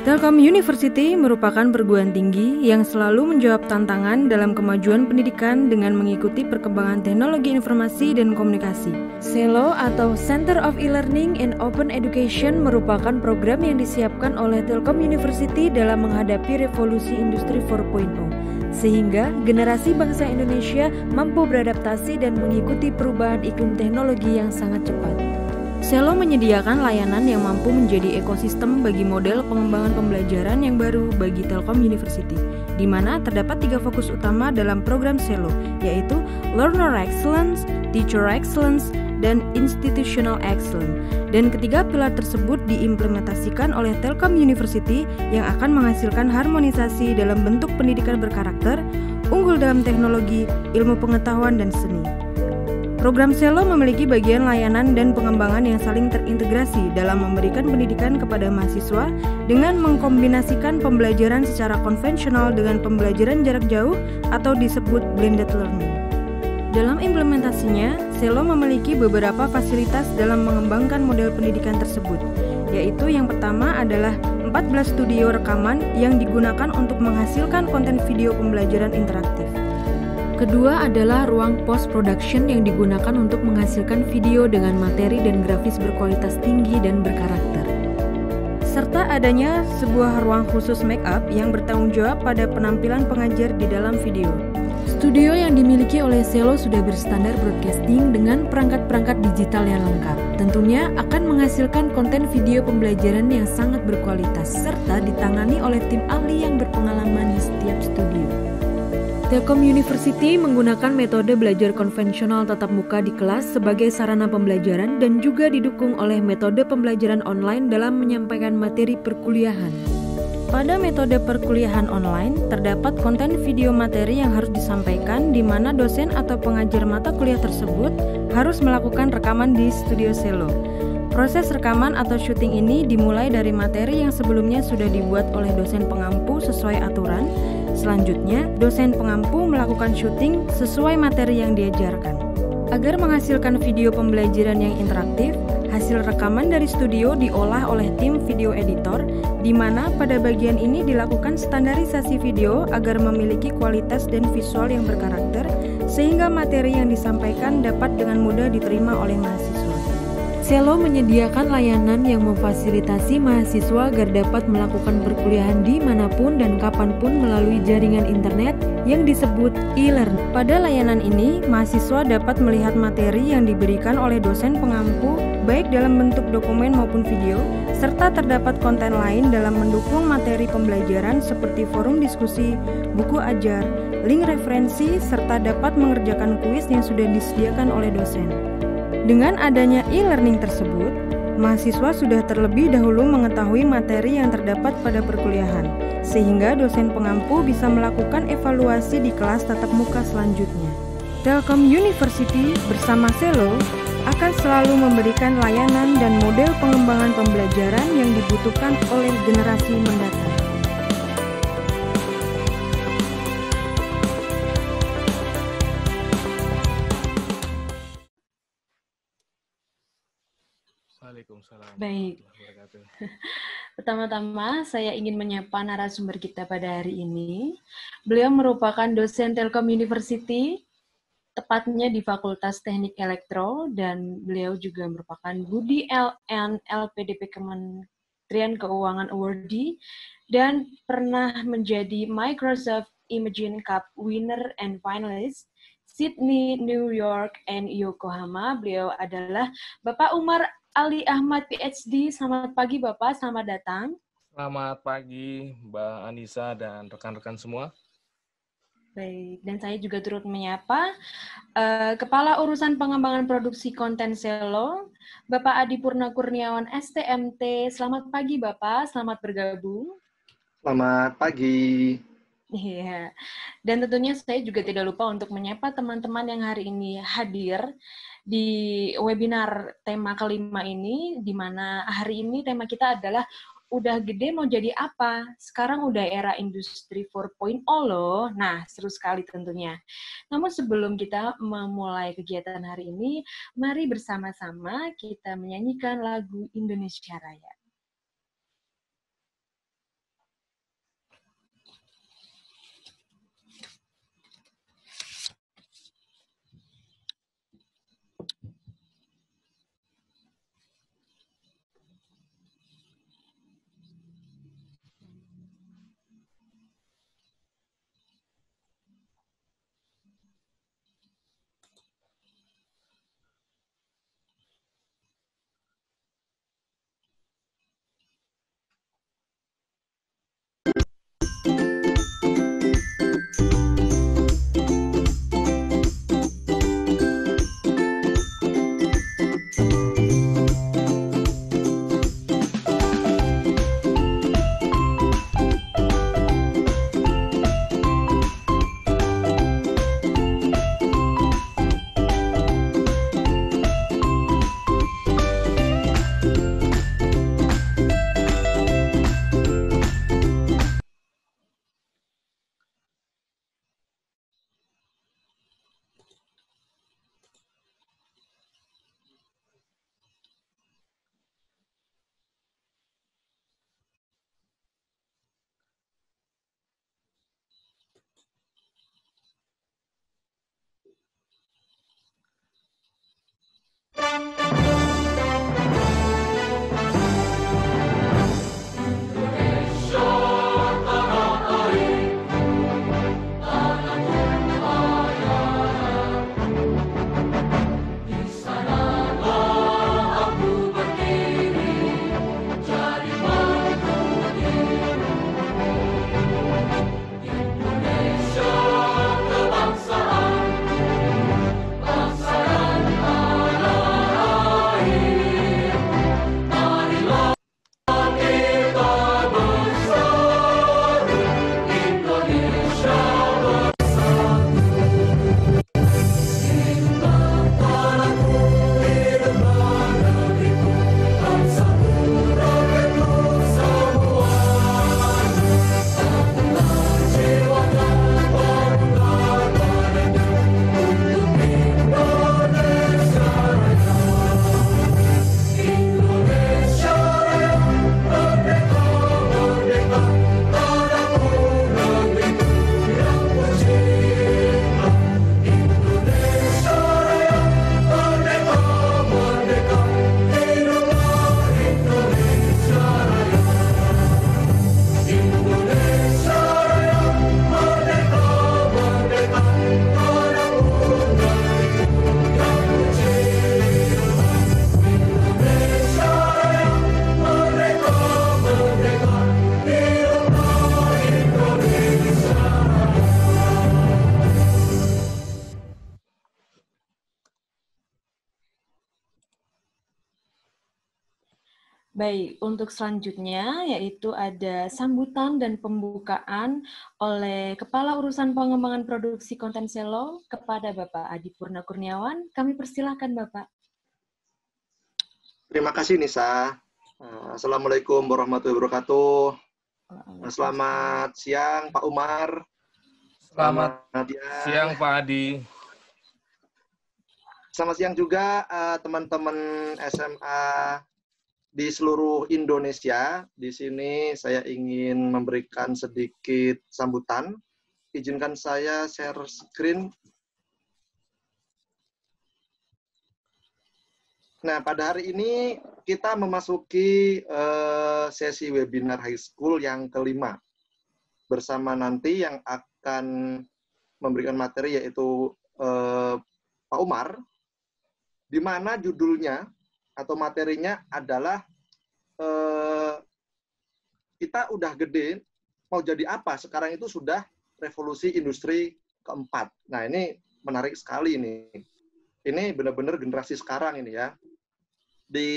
Telkom University merupakan perguruan tinggi yang selalu menjawab tantangan dalam kemajuan pendidikan dengan mengikuti perkembangan teknologi informasi dan komunikasi. CELO atau Center of E-Learning and Open Education merupakan program yang disiapkan oleh Telkom University dalam menghadapi revolusi industri 4.0, sehingga generasi bangsa Indonesia mampu beradaptasi dan mengikuti perubahan iklim teknologi yang sangat cepat. CELO menyediakan layanan yang mampu menjadi ekosistem bagi model pengembangan pembelajaran yang baru bagi Telkom University, di mana terdapat 3 fokus utama dalam program CELO, yaitu Learner Excellence, Teacher Excellence, dan Institutional Excellence. Dan ketiga pilar tersebut diimplementasikan oleh Telkom University yang akan menghasilkan harmonisasi dalam bentuk pendidikan berkarakter, unggul dalam teknologi, ilmu pengetahuan, dan seni. Program CELO memiliki bagian layanan dan pengembangan yang saling terintegrasi dalam memberikan pendidikan kepada mahasiswa dengan mengkombinasikan pembelajaran secara konvensional dengan pembelajaran jarak jauh atau disebut blended learning. Dalam implementasinya, CELO memiliki beberapa fasilitas dalam mengembangkan model pendidikan tersebut, yaitu yang pertama adalah 14 studio rekaman yang digunakan untuk menghasilkan konten video pembelajaran interaktif. Kedua adalah ruang post-production yang digunakan untuk menghasilkan video dengan materi dan grafis berkualitas tinggi dan berkarakter. Serta adanya sebuah ruang khusus make-up yang bertanggung jawab pada penampilan pengajar di dalam video. Studio yang dimiliki oleh CELO sudah berstandar broadcasting dengan perangkat-perangkat digital yang lengkap. Tentunya akan menghasilkan konten video pembelajaran yang sangat berkualitas, serta ditangani oleh tim ahli yang berpengalaman di setiap studio. Telkom University menggunakan metode belajar konvensional tatap muka di kelas sebagai sarana pembelajaran dan juga didukung oleh metode pembelajaran online dalam menyampaikan materi perkuliahan. Pada metode perkuliahan online, terdapat konten video materi yang harus disampaikan di mana dosen atau pengajar mata kuliah tersebut harus melakukan rekaman di studio CELO. Proses rekaman atau syuting ini dimulai dari materi yang sebelumnya sudah dibuat oleh dosen pengampu sesuai aturan. Selanjutnya, dosen pengampu melakukan syuting sesuai materi yang diajarkan. Agar menghasilkan video pembelajaran yang interaktif, hasil rekaman dari studio diolah oleh tim video editor, di mana pada bagian ini dilakukan standarisasi video agar memiliki kualitas dan visual yang berkarakter, sehingga materi yang disampaikan dapat dengan mudah diterima oleh mahasiswa. CELO menyediakan layanan yang memfasilitasi mahasiswa agar dapat melakukan perkuliahan dimanapun dan kapanpun melalui jaringan internet yang disebut e-learning. Pada layanan ini, mahasiswa dapat melihat materi yang diberikan oleh dosen pengampu baik dalam bentuk dokumen maupun video, serta terdapat konten lain dalam mendukung materi pembelajaran seperti forum diskusi, buku ajar, link referensi, serta dapat mengerjakan kuis yang sudah disediakan oleh dosen. Dengan adanya e-learning tersebut, mahasiswa sudah terlebih dahulu mengetahui materi yang terdapat pada perkuliahan, sehingga dosen pengampu bisa melakukan evaluasi di kelas tatap muka selanjutnya. Telkom University bersama CELO akan selalu memberikan layanan dan model pengembangan pembelajaran yang dibutuhkan oleh generasi mendatang. Waalaikumsalam. Baik. Pertama-tama saya ingin menyapa narasumber kita pada hari ini. Beliau merupakan dosen Telkom University, tepatnya di Fakultas Teknik Elektro, dan beliau juga merupakan Budi LN LPDP Kementerian Keuangan Awardee dan pernah menjadi Microsoft Imagine Cup winner and finalist Sydney, New York, and Yokohama. Beliau adalah Bapak Umar Ali Ahmad PhD. Selamat pagi Bapak, selamat datang. Selamat pagi Mbak Anissa dan rekan-rekan semua. Baik, dan saya juga turut menyapa Kepala Urusan Pengembangan Produksi Konten CELO, Bapak Adi Purna Kurniawan STMT. Selamat pagi Bapak, selamat bergabung. Selamat pagi. Iya, dan tentunya saya juga tidak lupa untuk menyapa teman-teman yang hari ini hadir di webinar tema kelima ini, di mana hari ini tema kita adalah udah gede mau jadi apa? Sekarang udah era industri 4.0 loh. Nah, seru sekali tentunya. Namun sebelum kita memulai kegiatan hari ini, mari bersama-sama kita menyanyikan lagu Indonesia Raya. Baik, untuk selanjutnya yaitu ada sambutan dan pembukaan oleh Kepala Urusan Pengembangan Produksi Konten Selo kepada Bapak Adi Purna Kurniawan. Kami persilahkan Bapak. Terima kasih Nisa. Assalamualaikum warahmatullahi wabarakatuh. Selamat siang Pak Umar. Selamat siang Pak Adi. Selamat siang juga teman-teman SMA di seluruh Indonesia. Di sini saya ingin memberikan sedikit sambutan. Izinkan saya share screen. Nah, pada hari ini kita memasuki sesi webinar high school yang kelima. Bersama nanti yang akan memberikan materi yaitu Pak Umar, di mana judulnya atau materinya adalah kita udah gede, mau jadi apa? Sekarang itu sudah revolusi industri keempat. Nah, ini menarik sekali nih. Ini benar-benar generasi sekarang ini ya. Di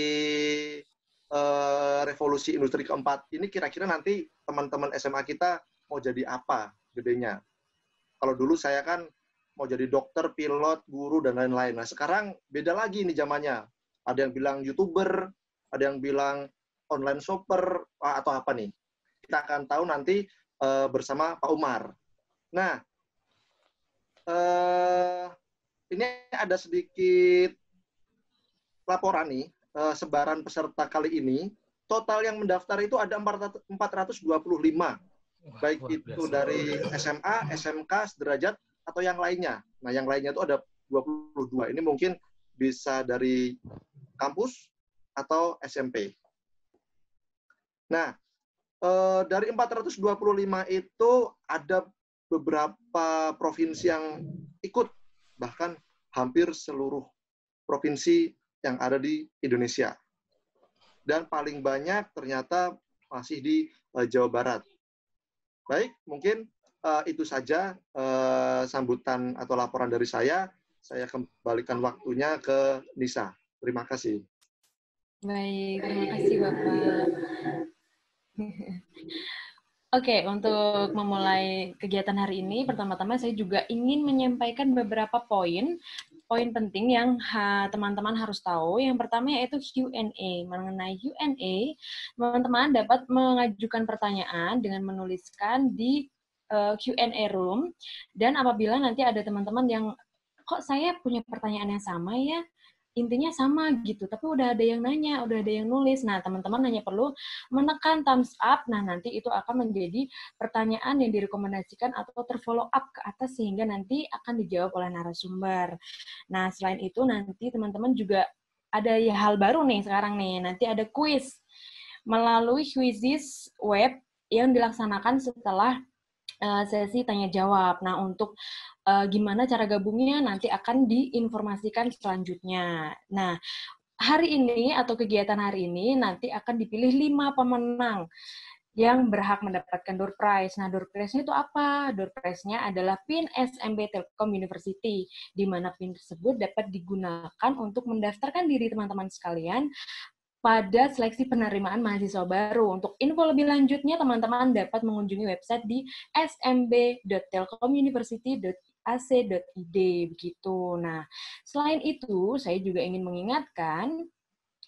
revolusi industri keempat ini kira-kira nanti teman-teman SMA kita mau jadi apa gedenya? Kalau dulu saya kan mau jadi dokter, pilot, guru, dan lain-lain. Nah, sekarang beda lagi nih zamannya. Ada yang bilang YouTuber, ada yang bilang online shopper, atau apa nih. Kita akan tahu nanti bersama Pak Umar. Nah, ini ada sedikit laporan nih, sebaran peserta kali ini. Total yang mendaftar itu ada 425. Baik itu dari SMA, SMK, sederajat, atau yang lainnya. Nah, yang lainnya itu ada 22. Ini mungkin bisa dari kampus atau SMP. Nah, dari 425 itu ada beberapa provinsi yang ikut, bahkan hampir seluruh provinsi yang ada di Indonesia. Dan paling banyak ternyata masih di Jawa Barat. Baik, mungkin itu saja sambutan atau laporan dari saya. Saya kembalikan waktunya ke Nisa. Terima kasih. Baik, terima kasih Bapak. Oke, untuk memulai kegiatan hari ini, pertama-tama saya juga ingin menyampaikan beberapa poin penting yang teman-teman harus tahu. Yang pertama yaitu Q&A. Mengenai Q&A, teman-teman dapat mengajukan pertanyaan dengan menuliskan di Q&A room, dan apabila nanti ada teman-teman yang kok saya punya pertanyaan yang sama ya, intinya sama gitu, tapi udah ada yang nanya, udah ada yang nulis. Nah, teman-teman hanya perlu menekan thumbs up, nah nanti itu akan menjadi pertanyaan yang direkomendasikan atau terfollow up ke atas sehingga nanti akan dijawab oleh narasumber. Nah, selain itu nanti teman-teman juga ada hal baru nih sekarang nih, nanti ada quiz melalui Quizizz web yang dilaksanakan setelah sesi tanya jawab. Nah, untuk gimana cara gabungnya nanti akan diinformasikan selanjutnya. Nah, hari ini atau kegiatan hari ini nanti akan dipilih 5 pemenang yang berhak mendapatkan door prize. Nah, door prize-nya itu apa? Door prize-nya adalah PIN SMB Telkom University, di mana PIN tersebut dapat digunakan untuk mendaftarkan diri teman-teman sekalian pada seleksi penerimaan mahasiswa baru. Untuk info lebih lanjutnya, teman-teman dapat mengunjungi website di smb.telkomuniversity.ac.id begitu. Nah, selain itu, saya juga ingin mengingatkan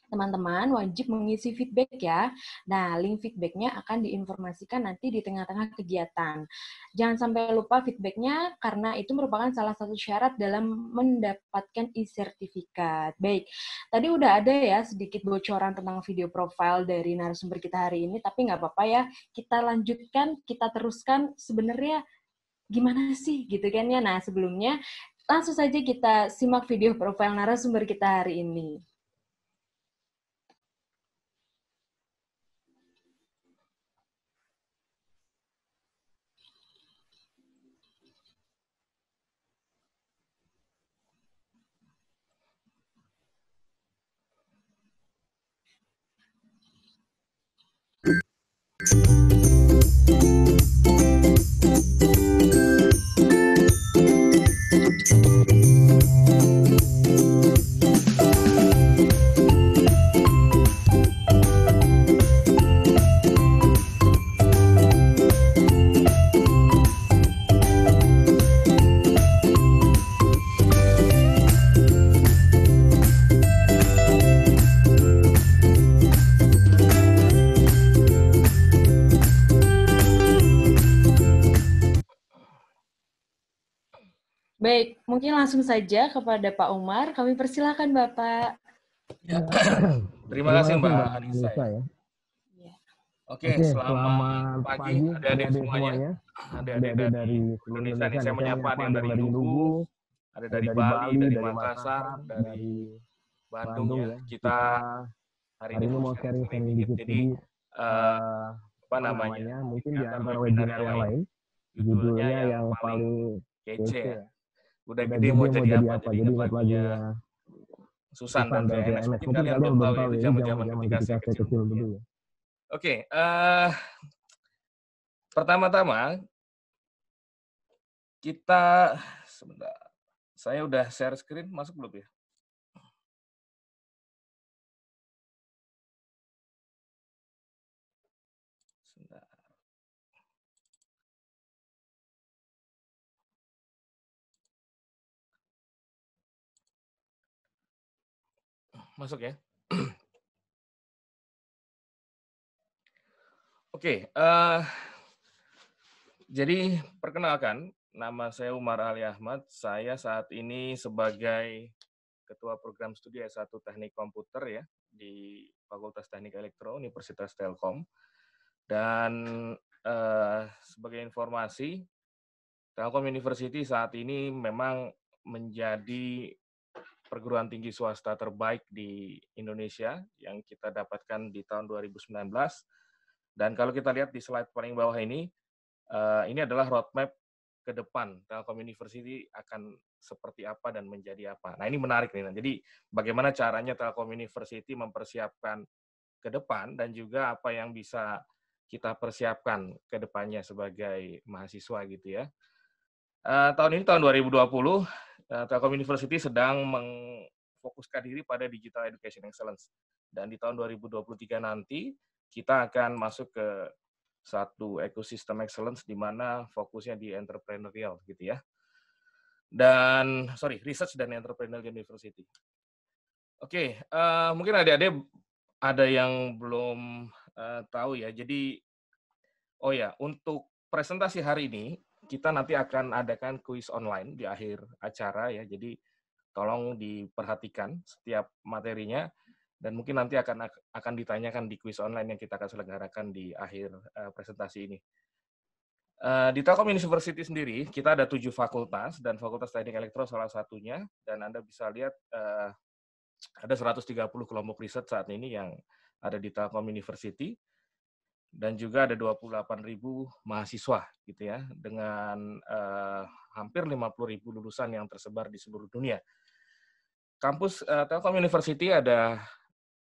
teman-teman wajib mengisi feedback ya. Nah, link feedbacknya akan diinformasikan nanti di tengah-tengah kegiatan. Jangan sampai lupa feedbacknya, karena itu merupakan salah satu syarat dalam mendapatkan e-sertifikat. Baik, tadi udah ada ya sedikit bocoran tentang video profile dari narasumber kita hari ini, tapi nggak apa-apa ya, kita lanjutkan, kita teruskan. Sebenarnya gimana sih gitu kan ya. Nah, sebelumnya langsung saja kita simak video profile narasumber kita hari ini. Baik, mungkin langsung saja kepada Pak Umar. Kami persilakan Bapak. Ya. Terima kasih Mbak Anissa ya. Ya. Oke, selamat pagi adik-adik semuanya. Adik-adik dari seluruh Indonesia nih. Saya menyapa ada yang dari Lugu, ada dari Bali, dari Makassar, dari Bandung ya. Kita hari ini mau sharing-sharing dikit. Jadi apa namanya? Mungkin di antara webinar yang lain, judulnya yang paling kece ya. Udah gede mau jadi apa? Jadi ingat lagunya Susan dan VNS. Mungkin kalian belum tahu ya, itu zaman-zaman ketika saya kecil dulu ya. Oke, pertama-tama kita sebentar. Saya udah share screen, masuk belum ya? Sebentar. Masuk ya? Oke, jadi perkenalkan, nama saya Umar Ali Ahmad. Saya saat ini sebagai Ketua Program Studi S1 Teknik Komputer ya di Fakultas Teknik Elektro Universitas Telkom. Dan sebagai informasi, Telkom University saat ini memang menjadi perguruan tinggi swasta terbaik di Indonesia yang kita dapatkan di tahun 2019. Dan kalau kita lihat di slide paling bawah ini adalah roadmap ke depan Telkom University akan seperti apa dan menjadi apa. Nah ini menarik nih. Jadi bagaimana caranya Telkom University mempersiapkan ke depan dan juga apa yang bisa kita persiapkan ke depannya sebagai mahasiswa gitu ya. Tahun ini tahun 2020 Telkom University sedang memfokuskan diri pada Digital Education Excellence. Dan di tahun 2023 nanti, kita akan masuk ke satu ekosistem excellence di mana fokusnya di entrepreneurial gitu ya. Dan, research dan entrepreneurial university. Oke, mungkin adik-adik ada yang belum tahu ya. Jadi, untuk presentasi hari ini, kita nanti akan adakan kuis online di akhir acara ya. Jadi tolong diperhatikan setiap materinya dan mungkin nanti akan ditanyakan di kuis online yang kita akan selenggarakan di akhir presentasi ini. Di Telkom University sendiri kita ada 7 fakultas dan Fakultas Teknik Elektro salah satunya, dan Anda bisa lihat ada 130 kelompok riset saat ini yang ada di Telkom University. Dan juga ada 28.000 mahasiswa gitu ya, dengan hampir 50.000 lulusan yang tersebar di seluruh dunia. Kampus Telkom University ada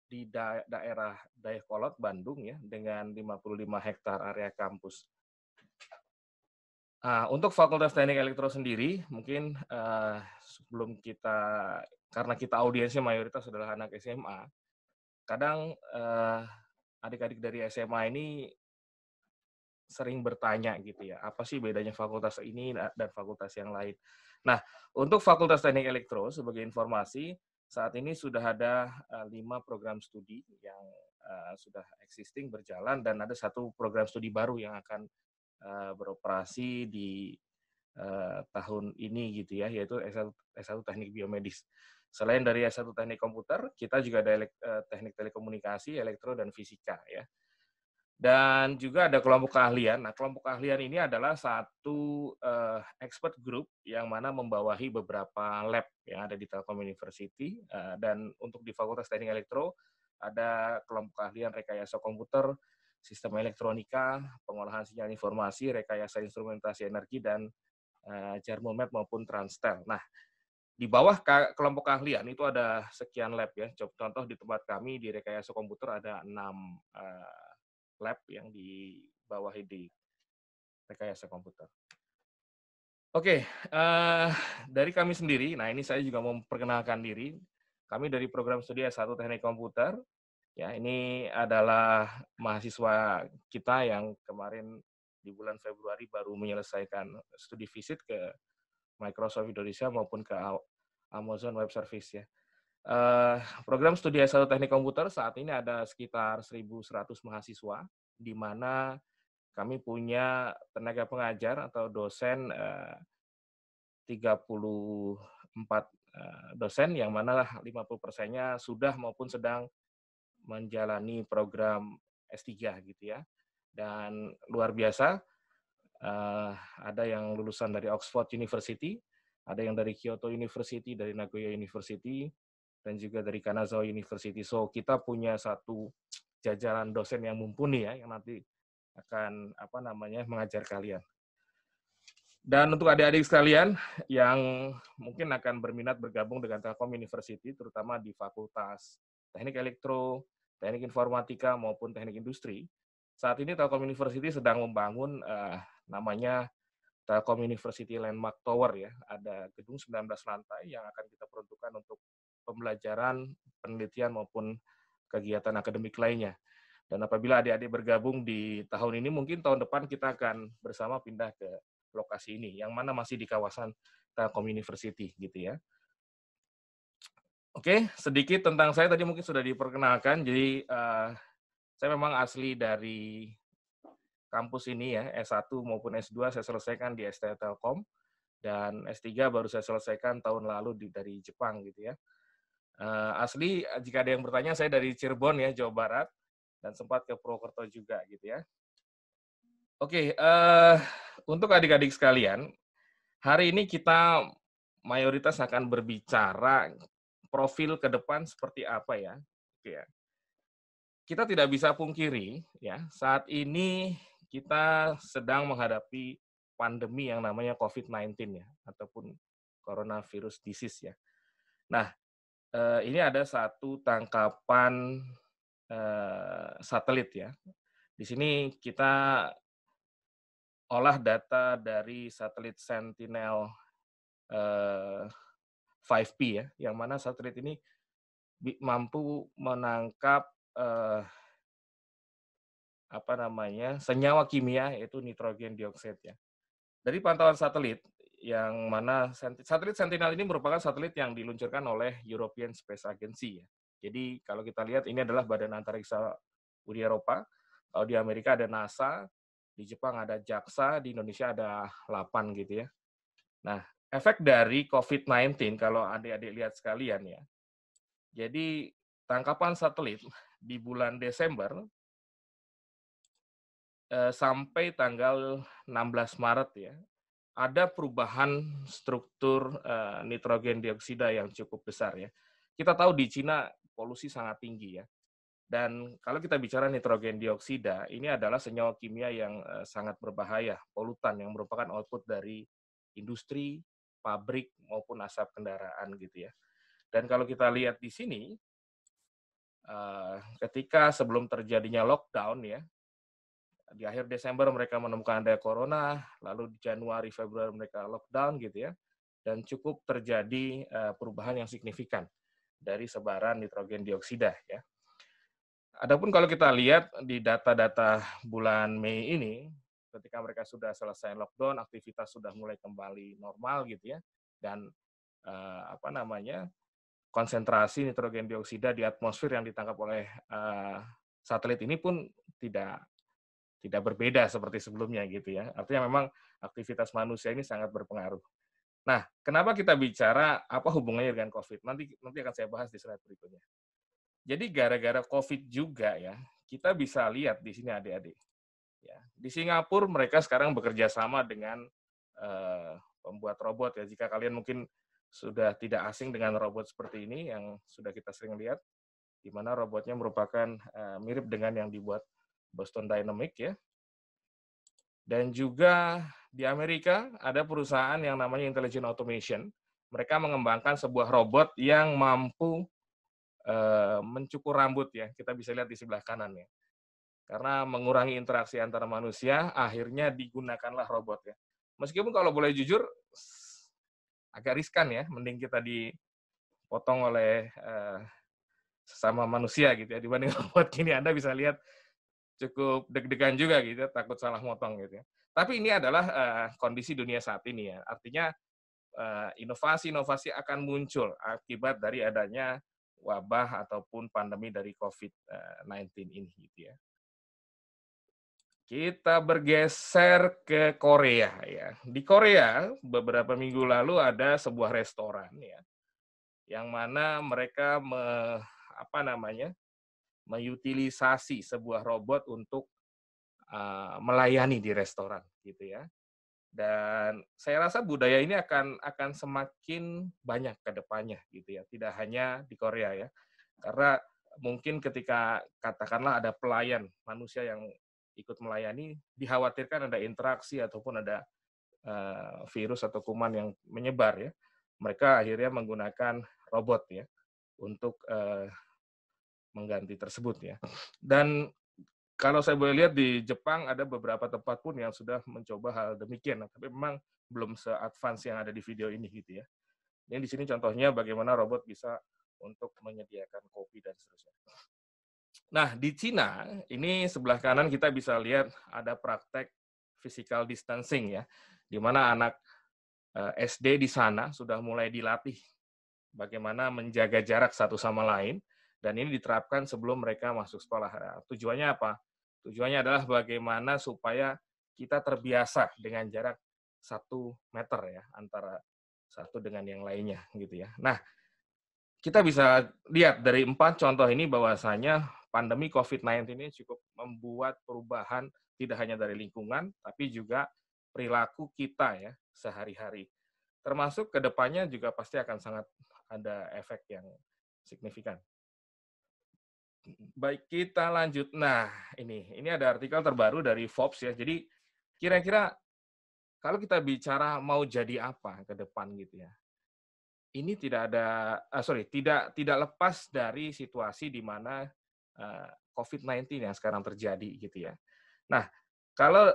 di daerah Dayakolot, Bandung ya, dengan 55 hektar area kampus. Untuk Fakultas Teknik Elektro sendiri, mungkin sebelum karena kita audiensnya mayoritas adalah anak SMA, kadang adik-adik dari SMA ini sering bertanya gitu ya, apa sih bedanya fakultas ini dan fakultas yang lain. Nah, untuk Fakultas Teknik Elektro, sebagai informasi, saat ini sudah ada 5 program studi yang sudah existing, berjalan, dan ada 1 program studi baru yang akan beroperasi di tahun ini gitu ya, yaitu S1 Teknik Biomedis. Selain dari S1 Teknik Komputer, kita juga ada Teknik Telekomunikasi, Elektro, dan Fisika ya. Dan juga ada kelompok keahlian. Nah, kelompok keahlian ini adalah satu expert group yang mana membawahi beberapa lab yang ada di Telkom University. Dan untuk di Fakultas Teknik Elektro, ada kelompok keahlian rekayasa komputer, sistem elektronika, pengolahan sinyal informasi, rekayasa instrumentasi energi, dan Jarmo Map maupun Transtel. Nah, di bawah kelompok keahlian itu ada sekian lab ya. Contoh di tempat kami di rekayasa komputer ada 6 lab yang dibawahi di rekayasa komputer. Oke, dari kami sendiri, nah ini saya juga mau memperkenalkan diri. Kami dari program studi S1 Teknik Komputer. Ya, ini adalah mahasiswa kita yang kemarin di bulan Februari baru menyelesaikan studi visit ke Microsoft Indonesia maupun ke Amazon Web Service ya. Program studi S1 Teknik Komputer saat ini ada sekitar 1.100 mahasiswa, di mana kami punya tenaga pengajar atau dosen dosen, yang mana 50%-nya sudah maupun sedang menjalani program S3 gitu ya. Dan luar biasa, ada yang lulusan dari Oxford University, ada yang dari Kyoto University, dari Nagoya University, dan juga dari Kanazawa University. So, kita punya satu jajaran dosen yang mumpuni ya, yang nanti akan mengajar kalian. Dan untuk adik-adik sekalian yang mungkin akan berminat bergabung dengan Telkom University, terutama di Fakultas Teknik Elektro, Teknik Informatika, maupun Teknik Industri, saat ini Telkom University sedang membangun namanya Telkom University Landmark Tower ya. Ada gedung 19 lantai yang akan kita peruntukkan untuk pembelajaran, penelitian, maupun kegiatan akademik lainnya. Dan apabila adik-adik bergabung di tahun ini, mungkin tahun depan kita akan bersama pindah ke lokasi ini, yang mana masih di kawasan Telkom University, gitu ya. Oke, sedikit tentang saya tadi mungkin sudah diperkenalkan. Jadi, saya memang asli dari kampus ini ya, S1 maupun S2 saya selesaikan di ST Telkom, dan S3 baru saya selesaikan tahun lalu dari Jepang, gitu ya. Asli, jika ada yang bertanya, saya dari Cirebon ya, Jawa Barat, dan sempat ke Purwokerto juga, gitu ya. Oke, untuk adik-adik sekalian, hari ini kita mayoritas akan berbicara profil ke depan seperti apa ya. Oke ya. Kita tidak bisa pungkiri ya, saat ini kita sedang menghadapi pandemi yang namanya COVID-19 ya, ataupun coronavirus disease ya. Nah, ini ada satu tangkapan satelit ya. Di sini kita olah data dari satelit Sentinel 5P ya, yang mana satelit ini mampu menangkap senyawa kimia yaitu nitrogen dioksida ya. Dari pantauan satelit yang mana satelit Sentinel ini merupakan satelit yang diluncurkan oleh European Space Agency ya. Jadi kalau kita lihat ini adalah Badan Antariksa Uni Eropa, kalau di Amerika ada NASA, di Jepang ada JAXA, di Indonesia ada 8 gitu ya. Nah, efek dari COVID-19 kalau adik-adik lihat sekalian ya. Jadi tangkapan satelit di bulan Desember sampai tanggal 16 Maret ya, ada perubahan struktur nitrogen dioksida yang cukup besar ya. Kita tahu di Cina polusi sangat tinggi ya. Dan kalau kita bicara nitrogen dioksida, ini adalah senyawa kimia yang sangat berbahaya, polutan yang merupakan output dari industri, pabrik, maupun asap kendaraan gitu ya. Dan kalau kita lihat di sini, ketika sebelum terjadinya lockdown ya, di akhir Desember mereka menemukan ada corona, lalu di Januari, Februari mereka lockdown gitu ya, dan cukup terjadi perubahan yang signifikan dari sebaran nitrogen dioksida ya. Adapun kalau kita lihat di data-data bulan Mei ini, ketika mereka sudah selesai lockdown, aktivitas sudah mulai kembali normal gitu ya, dan konsentrasi nitrogen dioksida di atmosfer yang ditangkap oleh satelit ini pun tidak berbeda seperti sebelumnya gitu ya. Artinya memang aktivitas manusia ini sangat berpengaruh. Nah, kenapa kita bicara apa hubungannya dengan COVID? Nanti akan saya bahas di slide berikutnya. Jadi gara-gara COVID juga ya, kita bisa lihat di sini adik-adik. Ya, di Singapura mereka sekarang bekerja sama dengan pembuat robot ya. Jika kalian mungkin sudah tidak asing dengan robot seperti ini yang sudah kita sering lihat, di mana robotnya merupakan mirip dengan yang dibuat Boston Dynamics ya. Dan juga di Amerika ada perusahaan yang namanya Intelligent Automation. Mereka mengembangkan sebuah robot yang mampu mencukur rambut ya, kita bisa lihat di sebelah kanan ya. Karena mengurangi interaksi antara manusia, akhirnya digunakanlah robot ya. Meskipun kalau boleh jujur, agak riskan ya, mending kita dipotong oleh sesama manusia gitu ya, dibanding robot gini. Anda bisa lihat cukup deg-degan juga gitu, takut salah motong gitu ya. Tapi ini adalah kondisi dunia saat ini ya. Artinya inovasi-inovasi akan muncul akibat dari adanya wabah ataupun pandemi dari COVID-19 ini gitu ya. Kita bergeser ke Korea ya. Di Korea beberapa minggu lalu ada sebuah restoran ya, yang mana mereka mengutilisasi sebuah robot untuk melayani di restoran gitu ya. Dan saya rasa budaya ini akan semakin banyak ke depannya gitu ya, tidak hanya di Korea ya. Karena mungkin ketika katakanlah ada pelayan manusia yang ikut melayani, dikhawatirkan ada interaksi ataupun ada virus atau kuman yang menyebar ya. Mereka akhirnya menggunakan robot ya untuk mengganti tersebut ya. Dan kalau saya boleh lihat di Jepang ada beberapa tempat pun yang sudah mencoba hal demikian, tapi memang belum se-advance yang ada di video ini gitu ya. Ini di sini contohnya bagaimana robot bisa untuk menyediakan kopi dan seterusnya. Nah, di Cina, ini sebelah kanan kita bisa lihat ada praktek physical distancing ya, di mana anak SD di sana sudah mulai dilatih bagaimana menjaga jarak satu sama lain, dan ini diterapkan sebelum mereka masuk sekolah. Nah, tujuannya apa? Tujuannya adalah bagaimana supaya kita terbiasa dengan jarak 1 meter ya, antara satu dengan yang lainnya gitu ya. Nah, kita bisa lihat dari 4 contoh ini bahwasanya pandemi COVID-19 ini cukup membuat perubahan tidak hanya dari lingkungan, tapi juga perilaku kita ya sehari-hari. Termasuk ke depannya juga pasti akan sangat ada efek yang signifikan. Baik, kita lanjut. Nah, ini ada artikel terbaru dari Forbes ya. Jadi kira-kira kalau kita bicara mau jadi apa ke depan gitu ya. Ini tidak lepas dari situasi di mana COVID-19 yang sekarang terjadi gitu ya. Nah, kalau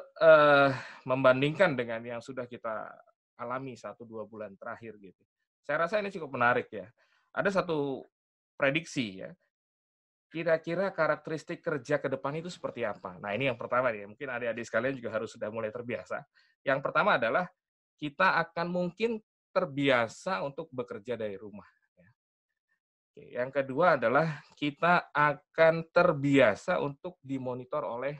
membandingkan dengan yang sudah kita alami 1-2 bulan terakhir gitu. Saya rasa ini cukup menarik ya. Ada satu prediksi ya. Kira-kira karakteristik kerja ke depan itu seperti apa? Nah, ini yang pertama nih. Mungkin adik-adik sekalian juga harus sudah mulai terbiasa. Yang pertama adalah kita akan mungkin terbiasa untuk bekerja dari rumah. Yang kedua adalah kita akan terbiasa untuk dimonitor oleh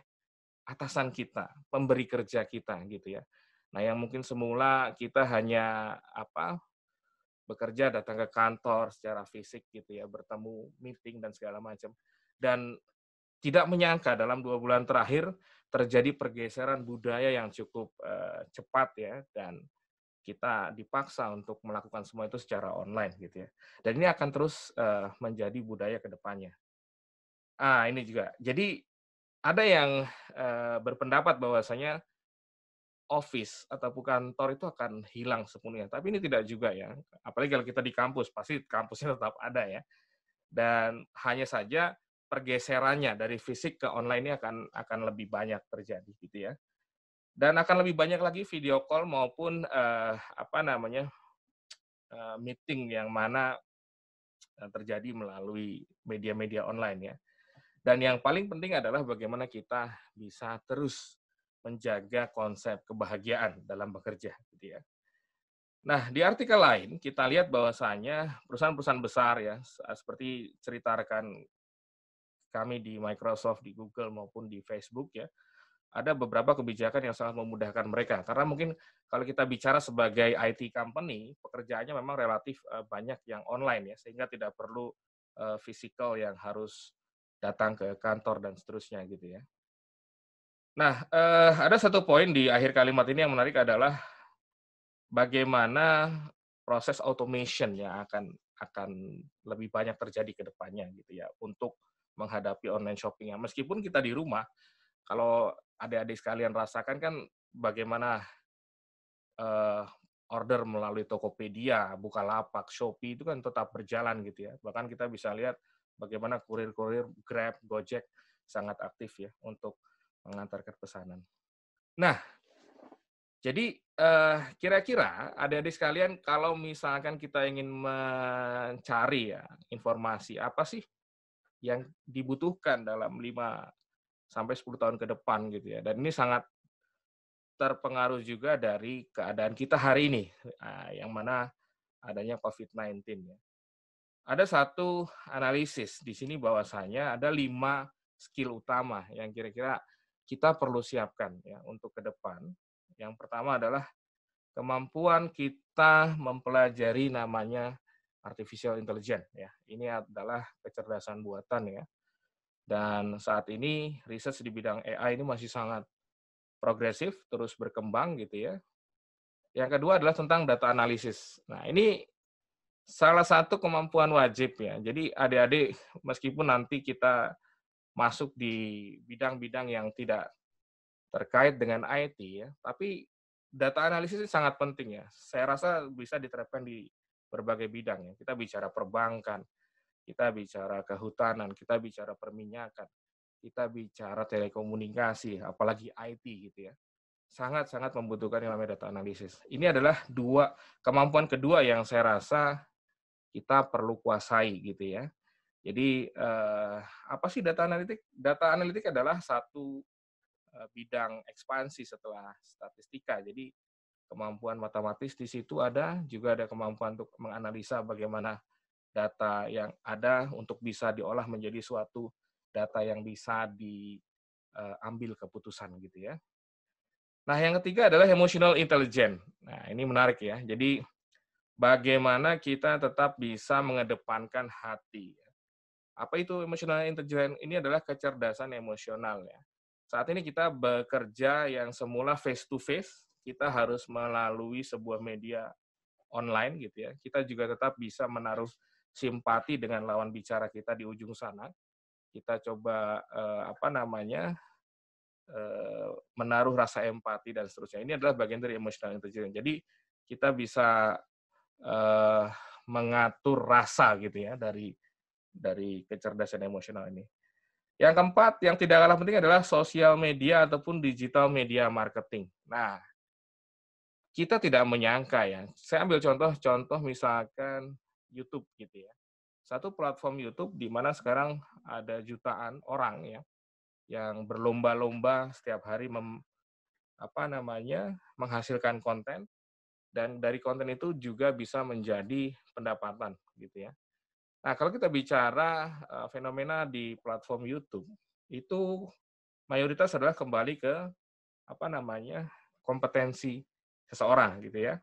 atasan kita, pemberi kerja kita gitu ya. Nah, yang mungkin semula kita hanya bekerja, datang ke kantor secara fisik gitu ya, bertemu, meeting dan segala macam. Dan tidak menyangka dalam 2 bulan terakhir terjadi pergeseran budaya yang cukup cepat ya, dan kita dipaksa untuk melakukan semua itu secara online gitu ya. Dan ini akan terus menjadi budaya ke depannya. Ini juga. Jadi ada yang berpendapat bahwasanya office atau kantor itu akan hilang sepenuhnya. Tapi ini tidak juga ya. Apalagi kalau kita di kampus, pasti kampusnya tetap ada ya. Dan hanya saja pergeserannya dari fisik ke online ini akan lebih banyak terjadi gitu ya. Dan akan lebih banyak lagi video call maupun meeting yang mana terjadi melalui media-media online ya. Dan yang paling penting adalah bagaimana kita bisa terus menjaga konsep kebahagiaan dalam bekerja gitu ya. Nah, di artikel lain kita lihat bahwasanya perusahaan-perusahaan besar ya, seperti cerita rekan kami di Microsoft, di Google maupun di Facebook ya, ada beberapa kebijakan yang sangat memudahkan mereka. Karena mungkin kalau kita bicara sebagai IT company, pekerjaannya memang relatif banyak yang online ya, sehingga tidak perlu physical yang harus datang ke kantor dan seterusnya gitu ya. Nah, ada satu poin di akhir kalimat ini yang menarik adalah bagaimana proses automation yang akan lebih banyak terjadi ke depannya gitu ya, untuk menghadapi online shopping. Meskipun kita di rumah, kalau adik-adik sekalian rasakan kan bagaimana order melalui Tokopedia, Bukalapak, Shopee itu kan tetap berjalan gitu ya. Bahkan kita bisa lihat bagaimana kurir-kurir Grab, Gojek sangat aktif ya untuk mengantarkan pesanan. Nah, jadi kira-kira adik-adik sekalian kalau misalkan kita ingin mencari ya informasi apa sih yang dibutuhkan dalam 5-10 tahun ke depan gitu ya. Dan ini sangat terpengaruh juga dari keadaan kita hari ini, yang mana adanya COVID-19 ya. Ada satu analisis di sini bahwasanya ada 5 skill utama yang kira-kira kita perlu siapkan ya untuk ke depan. Yang pertama adalah kemampuan kita mempelajari namanya artificial intelligence ya. Ini adalah kecerdasan buatan ya. Dan saat ini riset di bidang AI ini masih sangat progresif, terus berkembang gitu ya. Yang kedua adalah tentang data analisis. Nah, ini salah satu kemampuan wajib ya. Jadi adik-adik meskipun nanti kita masuk di bidang-bidang yang tidak terkait dengan IT ya, tapi data analisis ini sangat penting ya. Saya rasa bisa diterapkan di berbagai bidang ya. Kita bicara perbankan, kita bicara kehutanan, kita bicara perminyakan, kita bicara telekomunikasi, apalagi IT gitu ya. Sangat-sangat membutuhkan yang namanya data analisis. Ini adalah kemampuan kedua yang saya rasa kita perlu kuasai gitu ya. Jadi apa sih data analitik? Data analitik adalah satu bidang ekspansi setelah statistika. Jadi kemampuan matematis di situ ada, juga ada kemampuan untuk menganalisa bagaimana data yang ada untuk bisa diolah menjadi suatu data yang bisa diambil keputusan gitu ya. Nah, yang ketiga adalah emotional intelligence. Nah, ini menarik ya. Jadi bagaimana kita tetap bisa mengedepankan hati. Apa itu emotional intelligence? Ini adalah kecerdasan emosional ya. Saat ini kita bekerja yang semula face to face, kita harus melalui sebuah media online gitu ya. Kita juga tetap bisa menaruh simpati dengan lawan bicara kita di ujung sana. Kita coba menaruh rasa empati dan seterusnya. Ini adalah bagian dari emotional intelligence. Jadi kita bisa mengatur rasa gitu ya dari kecerdasan emosional ini. Yang keempat, yang tidak kalah penting adalah sosial media ataupun digital media marketing. Nah, kita tidak menyangka ya. Saya ambil contoh misalkan YouTube gitu ya. Satu platform YouTube di mana sekarang ada jutaan orang ya yang berlomba-lomba setiap hari menghasilkan konten, dan dari konten itu juga bisa menjadi pendapatan gitu ya. Nah, kalau kita bicara fenomena di platform YouTube, itu mayoritas adalah kembali ke kompetensi seseorang gitu ya.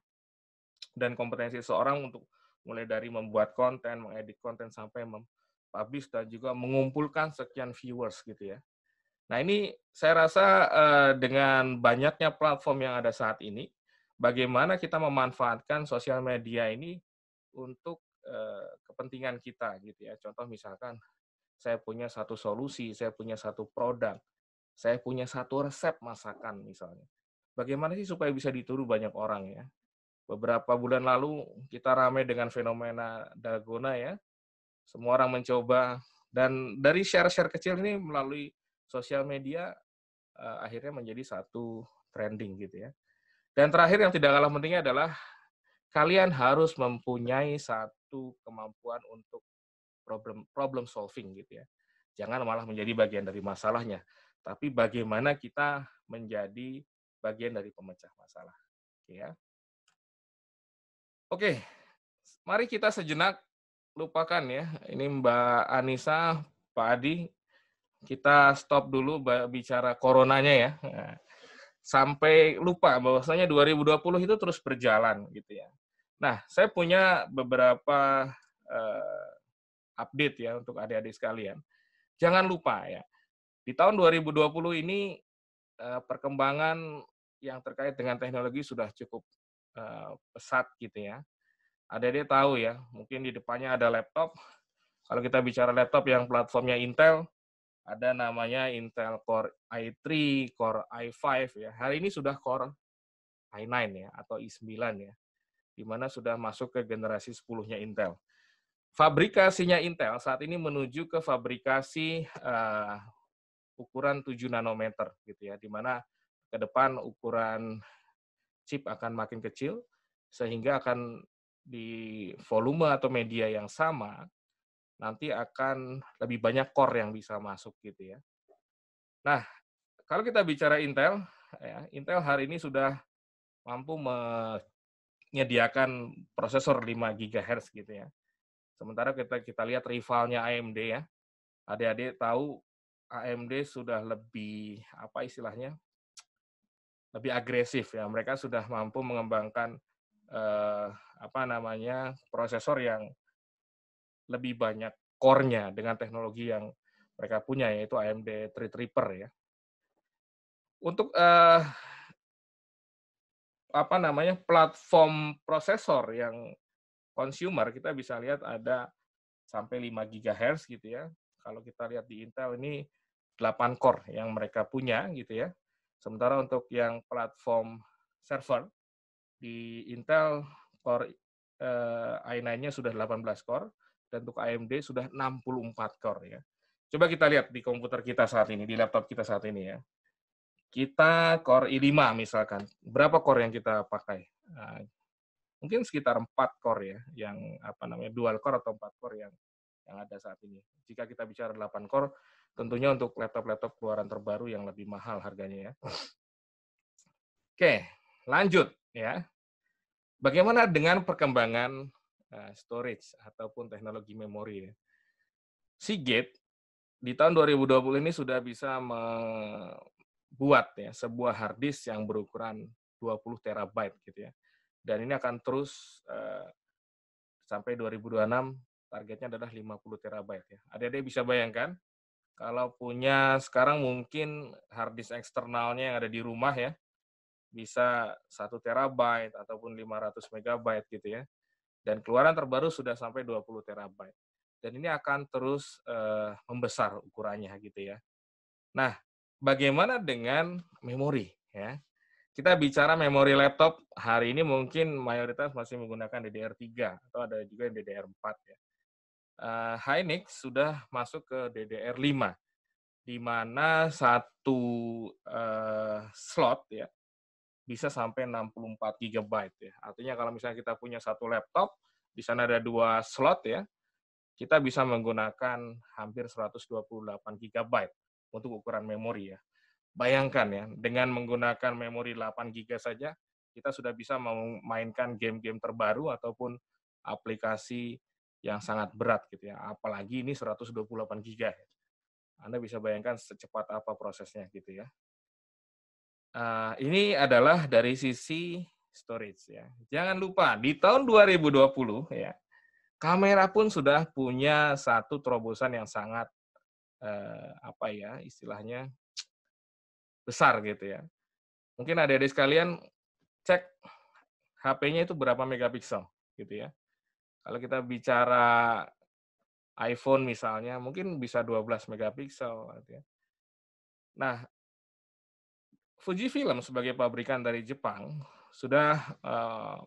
Dan kompetensi seseorang untuk mulai dari membuat konten, mengedit konten sampai mempublish dan juga mengumpulkan sekian viewers gitu ya. Nah, ini saya rasa dengan banyaknya platform yang ada saat ini, bagaimana kita memanfaatkan sosial media ini untuk kepentingan kita gitu ya. Contoh misalkan saya punya satu solusi, saya punya satu produk, saya punya satu resep masakan misalnya. Bagaimana sih supaya bisa ditiru banyak orang ya? Beberapa bulan lalu kita ramai dengan fenomena dalgona ya. Semua orang mencoba, dan dari share-share kecil ini melalui sosial media akhirnya menjadi satu trending gitu ya. Dan terakhir yang tidak kalah pentingnya adalah kalian harus mempunyai satu kemampuan untuk problem solving gitu ya. Jangan malah menjadi bagian dari masalahnya, tapi bagaimana kita menjadi bagian dari pemecah masalah. Ya. Oke, mari kita sejenak lupakan ya. Ini Mbak Anissa, Pak Adi, kita stop dulu bicara coronanya ya. Sampai lupa bahwasanya 2020 itu terus berjalan gitu ya. Nah, saya punya beberapa update ya untuk adik-adik sekalian. Jangan lupa ya, di tahun 2020 ini perkembangan yang terkait dengan teknologi sudah cukup pesat gitu ya. Adik-adik tahu ya, mungkin di depannya ada laptop. Kalau kita bicara laptop yang platformnya Intel, ada namanya Intel Core i3, Core i5 ya. Hari ini sudah Core i9 ya atau i9 ya, di mana sudah masuk ke generasi 10-nya Intel. Fabrikasinya Intel saat ini menuju ke fabrikasi ukuran 7 nanometer gitu ya, di mana ke depan ukuran chip akan makin kecil sehingga akan di volume atau media yang sama nanti akan lebih banyak core yang bisa masuk gitu ya. Nah, kalau kita bicara Intel, ya, Intel hari ini sudah mampu menyediakan prosesor 5 GHz gitu ya. Sementara kita lihat rivalnya AMD ya. Adik-adik tahu AMD sudah lebih apa istilahnya, lebih agresif ya. Mereka sudah mampu mengembangkan prosesor yang lebih banyak core-nya dengan teknologi yang mereka punya, yaitu AMD Threadripper ya. Untuk platform prosesor yang consumer, kita bisa lihat ada sampai 5 GHz gitu ya. Kalau kita lihat di Intel ini 8 core yang mereka punya gitu ya. Sementara untuk yang platform server di Intel core i9-nya sudah 18 core dan untuk AMD sudah 64 core ya. Coba kita lihat di komputer kita saat ini, di laptop kita saat ini ya. Kita core i5 misalkan. Berapa core yang kita pakai? Nah, mungkin sekitar 4 core ya, yang dual core atau 4 core yang ada saat ini. Jika kita bicara 8 core, tentunya untuk laptop-laptop keluaran terbaru yang lebih mahal harganya ya. Oke, lanjut ya. Bagaimana dengan perkembangan storage ataupun teknologi memori ya? Seagate di tahun 2020 ini sudah bisa membuat ya sebuah hard disk yang berukuran 20 terabyte gitu ya. Dan ini akan terus sampai 2026 targetnya adalah 50 terabyte ya. Adik-adik bisa bayangkan kalau punya sekarang mungkin hard disk eksternalnya yang ada di rumah ya, bisa 1 terabyte ataupun 500 megabyte gitu ya. Dan keluaran terbaru sudah sampai 20 terabyte. Dan ini akan terus membesar ukurannya gitu ya. Nah, bagaimana dengan memori ya? Kita bicara memori laptop, hari ini mungkin mayoritas masih menggunakan DDR3 atau ada juga yang DDR4 ya. Hynix sudah masuk ke DDR5, di mana satu slot ya bisa sampai 64 GB ya. Artinya kalau misalnya kita punya satu laptop, di sana ada 2 slot ya, kita bisa menggunakan hampir 128 GB untuk ukuran memori ya. Bayangkan ya, dengan menggunakan memori 8 GB saja, kita sudah bisa memainkan game-game terbaru ataupun aplikasi yang sangat berat gitu ya. Apalagi ini 128 GB. Anda bisa bayangkan secepat apa prosesnya gitu ya. Ini adalah dari sisi storage ya. Jangan lupa di tahun 2020 ya, kamera pun sudah punya satu terobosan yang sangat istilahnya besar gitu ya. Mungkin adik-adik sekalian cek HP-nya itu berapa megapiksel gitu ya. Kalau kita bicara iPhone misalnya, mungkin bisa 12 megapiksel gitu ya. Nah, Fujifilm sebagai pabrikan dari Jepang sudah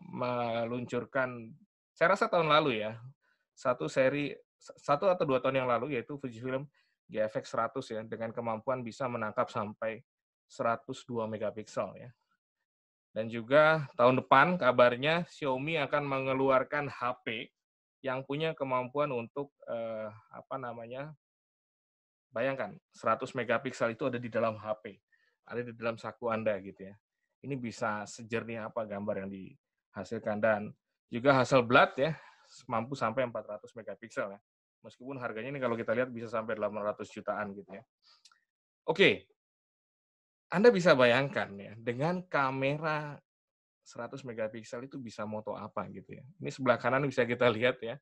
meluncurkan, saya rasa tahun lalu ya, satu atau 2 tahun yang lalu, yaitu Fujifilm GFX 100 ya, dengan kemampuan bisa menangkap sampai 102 megapiksel ya. Dan juga tahun depan kabarnya Xiaomi akan mengeluarkan HP yang punya kemampuan untuk bayangkan 100 megapiksel itu ada di dalam HP, ada di dalam saku Anda gitu ya. Ini bisa sejernih apa gambar yang dihasilkan, dan juga Hasselblad ya mampu sampai 400 megapiksel ya. Meskipun harganya ini kalau kita lihat bisa sampai 800 jutaan gitu ya. Oke. Anda bisa bayangkan ya, dengan kamera 100 megapiksel itu bisa moto apa gitu ya. Ini sebelah kanan bisa kita lihat ya.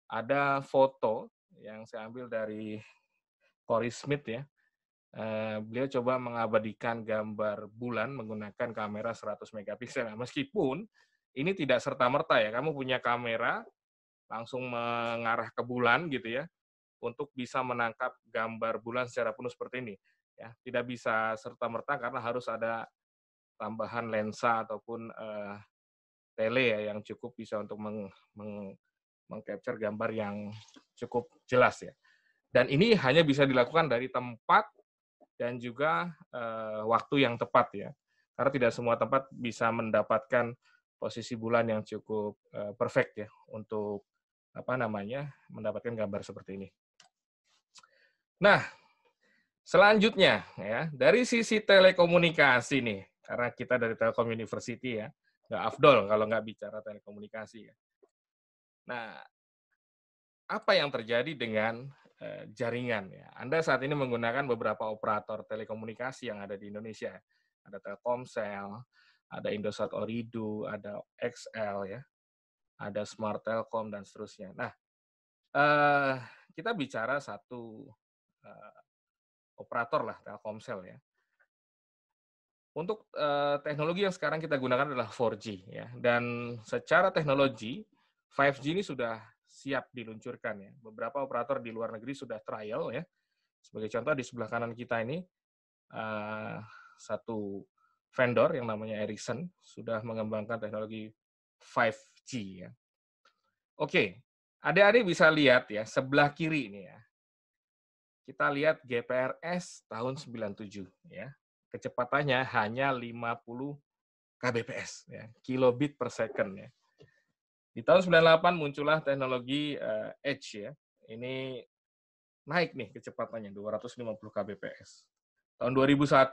Ada foto yang saya ambil dari Corey Smith ya. Beliau coba mengabadikan gambar bulan menggunakan kamera 100 megapiksel. Meskipun ini tidak serta-merta ya, kamu punya kamera langsung mengarah ke bulan gitu ya, untuk bisa menangkap gambar bulan secara penuh seperti ini. Ya, tidak bisa serta-merta karena harus ada tambahan lensa ataupun tele ya yang cukup bisa untuk mengcapture gambar yang cukup jelas ya. Dan ini hanya bisa dilakukan dari tempat dan juga waktu yang tepat ya. Karena tidak semua tempat bisa mendapatkan posisi bulan yang cukup perfect ya untuk mendapatkan gambar seperti ini. Nah, selanjutnya ya, dari sisi telekomunikasi nih, karena kita dari Telkom University ya, nggak afdol kalau nggak bicara telekomunikasi ya. Nah, apa yang terjadi dengan jaringan ya. Anda saat ini menggunakan beberapa operator telekomunikasi yang ada di Indonesia. Ada Telkomsel, ada Indosat Ooredoo, ada XL ya, ada Smart Telkom dan seterusnya. Nah, kita bicara satu operator lah, Telkomsel ya. Untuk teknologi yang sekarang kita gunakan adalah 4G ya, dan secara teknologi 5G ini sudah siap diluncurkan ya. Beberapa operator di luar negeri sudah trial ya. Sebagai contoh di sebelah kanan kita ini satu vendor yang namanya Ericsson sudah mengembangkan teknologi 5G ya. Oke, adik-adik bisa lihat ya sebelah kiri ini ya. Kita lihat GPRS tahun 97 ya. Kecepatannya hanya 50 kbps ya, kilobit per second ya. Di tahun 98 muncullah teknologi Edge ya. Ini naik nih kecepatannya 250 kbps. Tahun 2001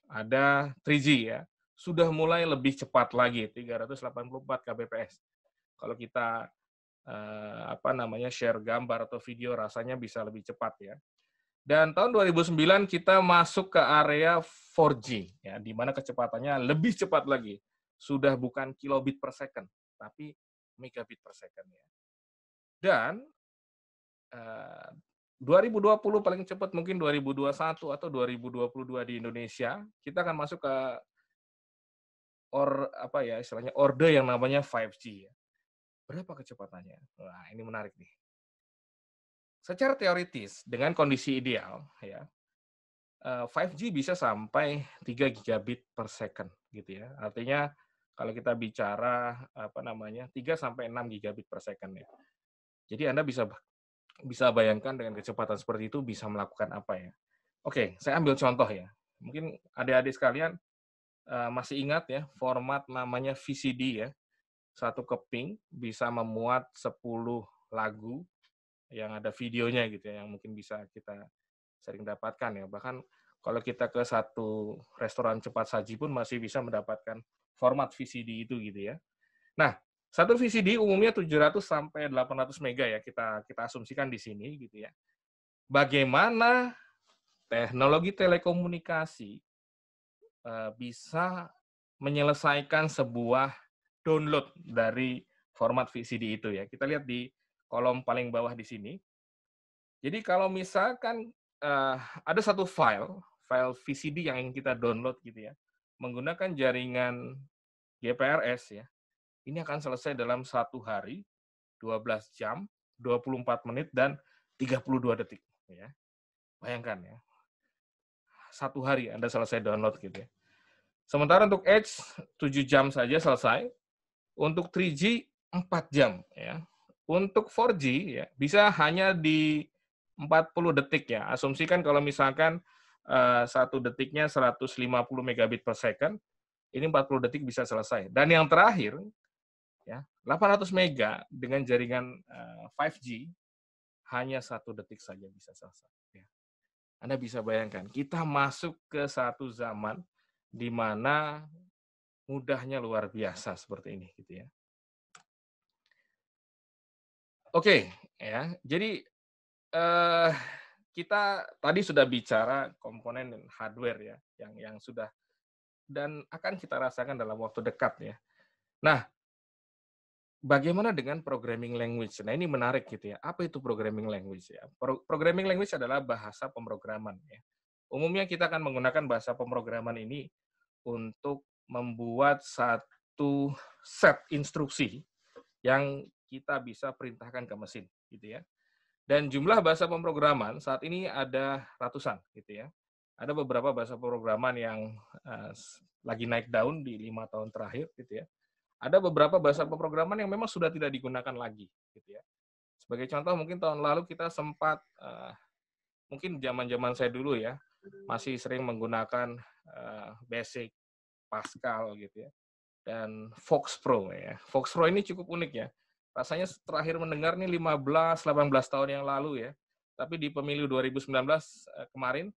ada 3G ya. Sudah mulai lebih cepat lagi 384 kbps. Kalau kita share gambar atau video rasanya bisa lebih cepat ya. Dan tahun 2009 kita masuk ke area 4G ya, di mana kecepatannya lebih cepat lagi. Sudah bukan kilobit per second, tapi megabit per second ya. Dan 2020 paling cepat mungkin 2021 atau 2022 di Indonesia, kita akan masuk ke order yang namanya 5G ya. Berapa kecepatannya? Nah, ini menarik nih. Secara teoritis dengan kondisi ideal ya, 5G bisa sampai 3 gigabit per second gitu ya. Artinya kalau kita bicara 3 sampai 6 gigabit per second ya. Jadi Anda bisa bayangkan dengan kecepatan seperti itu bisa melakukan apa ya. Oke, saya ambil contoh ya. Mungkin adik-adik sekalian masih ingat ya format namanya VCD ya. Satu keping bisa memuat 10 lagu yang ada videonya gitu ya, yang mungkin bisa kita sering dapatkan ya. Bahkan kalau kita ke satu restoran cepat saji pun masih bisa mendapatkan format VCD itu gitu ya. Nah, satu VCD umumnya 700 sampai 800 mega ya, kita asumsikan di sini gitu ya. Bagaimana teknologi telekomunikasi bisa menyelesaikan sebuah download dari format VCD itu ya. Kita lihat di kolom paling bawah di sini. Jadi kalau misalkan ada satu file VCD yang ingin kita download gitu ya, menggunakan jaringan GPRS ya, ini akan selesai dalam 1 hari, 12 jam, 24 menit, dan 32 detik. Ya. Bayangkan ya, 1 hari Anda selesai download gitu ya. Sementara untuk Edge 7 jam saja selesai, untuk 3G 4 jam ya. Untuk 4G ya, bisa hanya di 40 detik ya. Asumsikan kalau misalkan 1 detiknya 150 megabit per second, ini 40 detik bisa selesai. Dan yang terakhir, ya 800 mega dengan jaringan 5G, hanya 1 detik saja bisa selesai. Ya. Anda bisa bayangkan, kita masuk ke satu zaman di mana mudahnya luar biasa seperti ini, gitu ya. Oke, ya. Jadi kita tadi sudah bicara komponen hardware ya, yang sudah dan akan kita rasakan dalam waktu dekat ya. Nah, bagaimana dengan programming language? Nah, ini menarik gitu ya. Apa itu programming language ya? Programming language adalah bahasa pemrograman ya. Umumnya kita akan menggunakan bahasa pemrograman ini untuk membuat satu set instruksi yang kita bisa perintahkan ke mesin, gitu ya. Dan jumlah bahasa pemrograman saat ini ada ratusan, gitu ya. Ada beberapa bahasa pemrograman yang lagi naik daun di 5 tahun terakhir, gitu ya. Ada beberapa bahasa pemrograman yang memang sudah tidak digunakan lagi, gitu ya. Sebagai contoh, mungkin tahun lalu kita sempat, mungkin zaman-zaman saya dulu ya, masih sering menggunakan Basic, Pascal, gitu ya. Dan FoxPro ya. FoxPro ini cukup unik ya. Rasanya terakhir mendengar nih 15-18 tahun yang lalu ya. Tapi di pemilu 2019 kemarin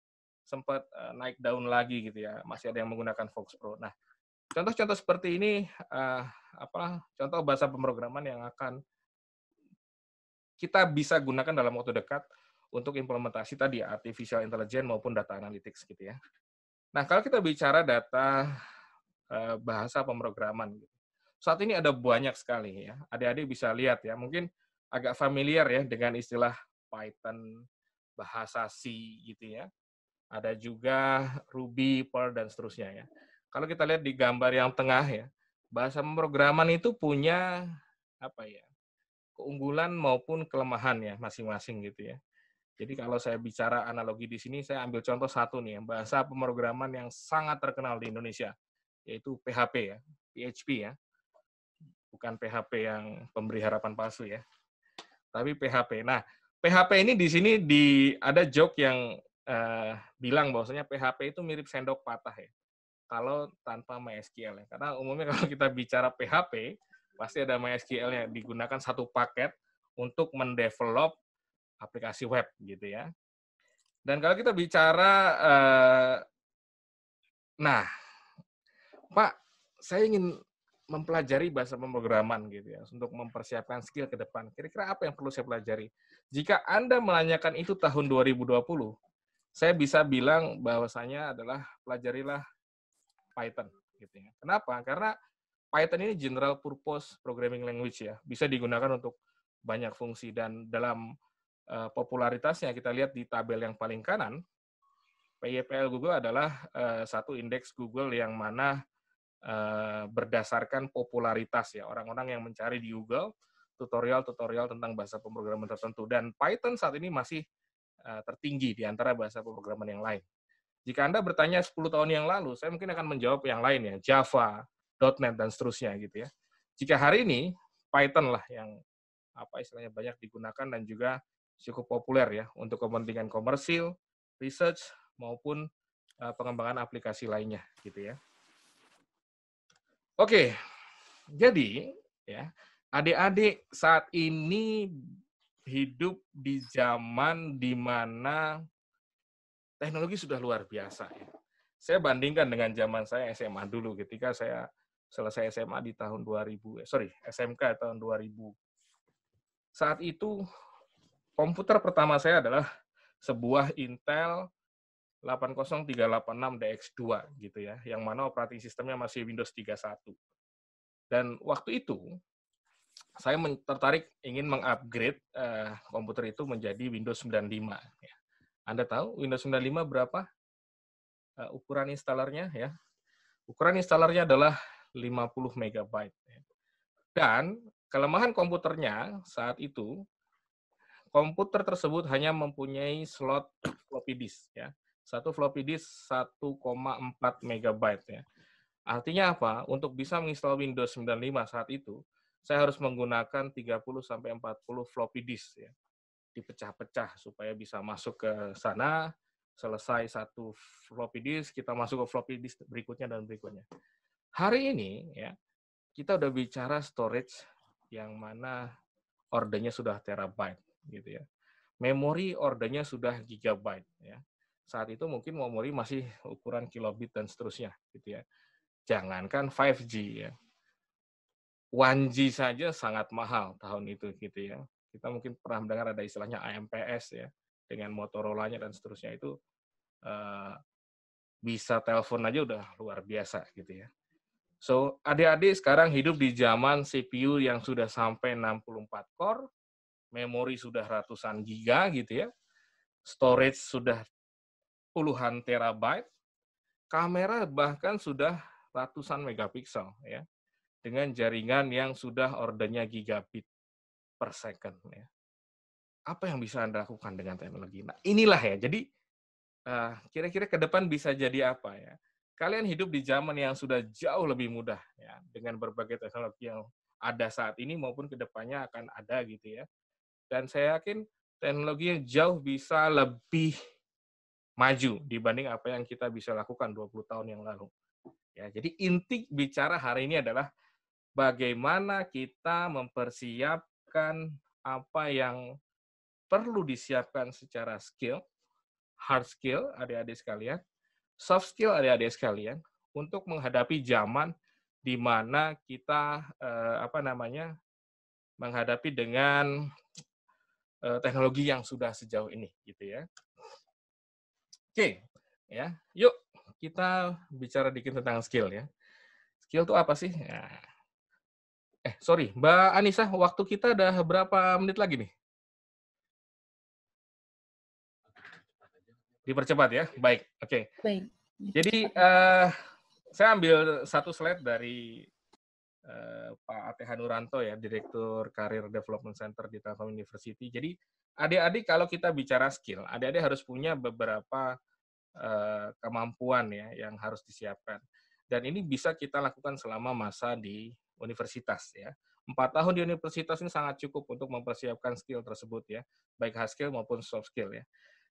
sempat naik daun lagi gitu ya. Masih ada yang menggunakan FoxPro. Nah, contoh-contoh seperti ini contoh bahasa pemrograman yang akan kita bisa gunakan dalam waktu dekat untuk implementasi tadi artificial intelligence maupun data analytics gitu ya. Nah, kalau kita bicara data bahasa pemrograman, saat ini ada banyak sekali ya. Adik-adik bisa lihat ya, mungkin agak familiar ya dengan istilah Python, bahasa C gitu ya. Ada juga Ruby, Perl, dan seterusnya ya. Kalau kita lihat di gambar yang tengah ya, bahasa pemrograman itu punya apa ya, keunggulan maupun kelemahan ya masing-masing gitu ya. Jadi kalau saya bicara analogi di sini, saya ambil contoh satu nih, bahasa pemrograman yang sangat terkenal di Indonesia, yaitu PHP ya, PHP ya. Bukan PHP yang pemberi harapan palsu ya, tapi PHP. Nah, PHP ini di sini ada joke yang bilang bahwasanya PHP itu mirip sendok patah ya, kalau tanpa MySQL ya. Karena umumnya kalau kita bicara PHP, pasti ada MySQL yang digunakan satu paket untuk mendevelop aplikasi web gitu ya. Dan kalau kita bicara, nah, Pak, saya ingin mempelajari bahasa pemrograman gitu ya, untuk mempersiapkan skill ke depan. Kira-kira apa yang perlu saya pelajari? Jika Anda menanyakan itu tahun 2020, saya bisa bilang bahwasanya adalah pelajarilah Python gitu ya. Kenapa? Karena Python ini general purpose programming language ya, bisa digunakan untuk banyak fungsi, dan dalam popularitasnya kita lihat di tabel yang paling kanan, PyPL Google adalah satu indeks Google yang mana berdasarkan popularitas ya, orang-orang yang mencari di Google tutorial-tutorial tentang bahasa pemrograman tertentu, dan Python saat ini masih tertinggi di antara bahasa pemrograman yang lain. Jika Anda bertanya 10 tahun yang lalu, saya mungkin akan menjawab yang lain ya, Java, .NET, dan seterusnya gitu ya. Jika hari ini, Python lah yang apa istilahnya banyak digunakan dan juga cukup populer ya untuk kepentingan komersil, research, maupun pengembangan aplikasi lainnya gitu ya. Oke, jadi ya adik-adik saat ini hidup di zaman di mana teknologi sudah luar biasa ya. Saya bandingkan dengan zaman saya SMA dulu ketika saya selesai SMA di tahun 2000, SMK tahun 2000. Saat itu komputer pertama saya adalah sebuah Intel 80386DX2 gitu ya, yang mana operating sistemnya masih Windows 31. Dan waktu itu saya tertarik ingin mengupgrade komputer itu menjadi Windows 95 ya. Anda tahu Windows 95 berapa ukuran installernya ya? Ukuran installernya adalah 50 MB. Ya. Dan kelemahan komputernya saat itu, komputer tersebut hanya mempunyai slot floppy disk ya. Satu floppy disk 1,4 MB ya. Artinya apa? Untuk bisa menginstal Windows 95 saat itu, saya harus menggunakan 30-40 floppy disk ya. Dipecah-pecah supaya bisa masuk ke sana, selesai satu floppy disk, kita masuk ke floppy disk berikutnya dan berikutnya. Hari ini ya, kita udah bicara storage yang mana ordernya sudah terabyte gitu ya. Memori ordernya sudah gigabyte ya. Saat itu mungkin memori masih ukuran kilobit dan seterusnya gitu ya. Jangankan 5G ya. 1G saja sangat mahal tahun itu gitu ya. Kita mungkin pernah mendengar ada istilahnya AMPS ya, dengan Motorola-nya dan seterusnya itu bisa telepon aja udah luar biasa gitu ya. So, adik-adik sekarang hidup di zaman CPU yang sudah sampai 64 core, memori sudah ratusan giga gitu ya, storage sudah puluhan terabyte, kamera bahkan sudah ratusan megapiksel ya, dengan jaringan yang sudah ordernya gigabit per second ya. Apa yang bisa Anda lakukan dengan teknologi? Nah, inilah ya. Jadi kira-kira ke depan bisa jadi apa ya? Kalian hidup di zaman yang sudah jauh lebih mudah ya, dengan berbagai teknologi yang ada saat ini maupun ke depannya akan ada gitu ya. Dan saya yakin teknologi yang jauh bisa lebih maju dibanding apa yang kita bisa lakukan 20 tahun yang lalu. Ya, jadi inti bicara hari ini adalah bagaimana kita mempersiapkan apa yang perlu disiapkan secara skill, hard skill adik-adik sekalian, soft skill adik-adik sekalian, untuk menghadapi zaman di mana kita menghadapi dengan teknologi yang sudah sejauh ini gitu ya. Oke, ya. Yuk kita bicara dikit tentang skill ya. Skill itu apa sih? Nah, sorry, Mbak Anissa, waktu kita ada berapa menit lagi nih? Dipercepat ya? Baik, oke. Baik. Jadi, saya ambil satu slide dari Pak A.T.H. Nuranto ya, Direktur Career Development Center di Telkom University. Jadi, adik-adik kalau kita bicara skill, adik-adik harus punya beberapa kemampuan ya yang harus disiapkan. Dan ini bisa kita lakukan selama masa di universitas ya. 4 tahun di universitas ini sangat cukup untuk mempersiapkan skill tersebut ya, baik hard skill maupun soft skill ya.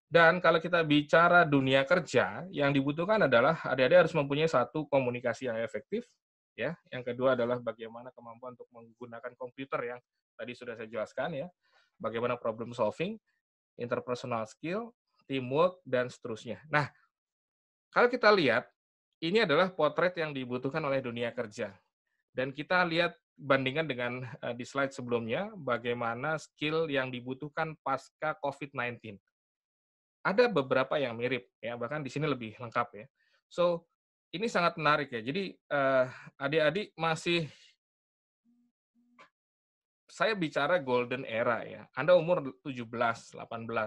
Dan kalau kita bicara dunia kerja, yang dibutuhkan adalah adik-adik harus mempunyai satu komunikasi yang efektif ya. Yang kedua adalah bagaimana kemampuan untuk menggunakan komputer yang tadi sudah saya jelaskan ya. Bagaimana problem solving, interpersonal skill, teamwork, dan seterusnya. Nah, kalau kita lihat, ini adalah potret yang dibutuhkan oleh dunia kerja. Dan kita lihat bandingkan dengan di slide sebelumnya, bagaimana skill yang dibutuhkan pasca COVID-19. Ada beberapa yang mirip, ya bahkan di sini lebih lengkap ya. So, ini sangat menarik ya. Jadi, adik-adik masih saya bicara golden era ya. Anda umur 17, 18,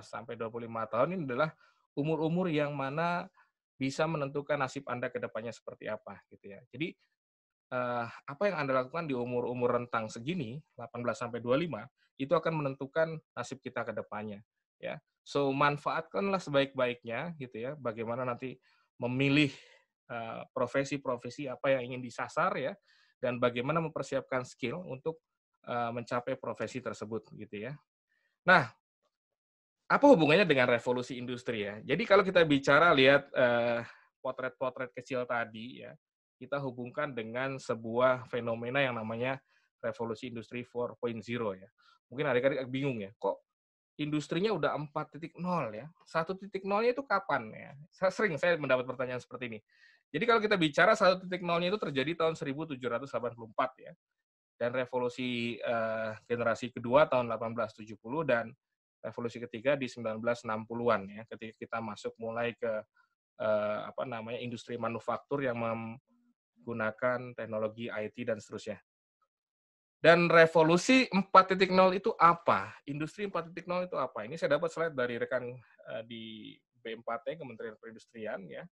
sampai 25 tahun ini adalah umur-umur yang mana bisa menentukan nasib Anda ke depannya seperti apa gitu ya. Jadi apa yang Anda lakukan di umur-umur rentang segini, 18 sampai 25, itu akan menentukan nasib kita ke depannya ya. So manfaatkanlah sebaik-baiknya gitu ya. Bagaimana nanti memilih profesi-profesi apa yang ingin disasar ya, dan bagaimana mempersiapkan skill untuk mencapai profesi tersebut gitu ya. Nah, apa hubungannya dengan revolusi industri ya? Jadi kalau kita bicara lihat potret-potret kecil tadi ya, kita hubungkan dengan sebuah fenomena yang namanya revolusi industri 4.0 ya. Mungkin adik-adik bingung ya, kok industrinya udah 4.0 ya. 1.0-nya itu kapan ya? Saya mendapat pertanyaan seperti ini. Jadi kalau kita bicara 1.0-nya itu terjadi tahun 1784 ya. Dan revolusi generasi kedua tahun 1870 dan revolusi ketiga di 1960-an ya, ketika kita masuk mulai ke industri manufaktur yang menggunakan teknologi IT dan seterusnya. Dan revolusi 4.0 itu apa? Industri 4.0 itu apa? Ini saya dapat slide dari rekan di B4T, Kementerian Perindustrian ya.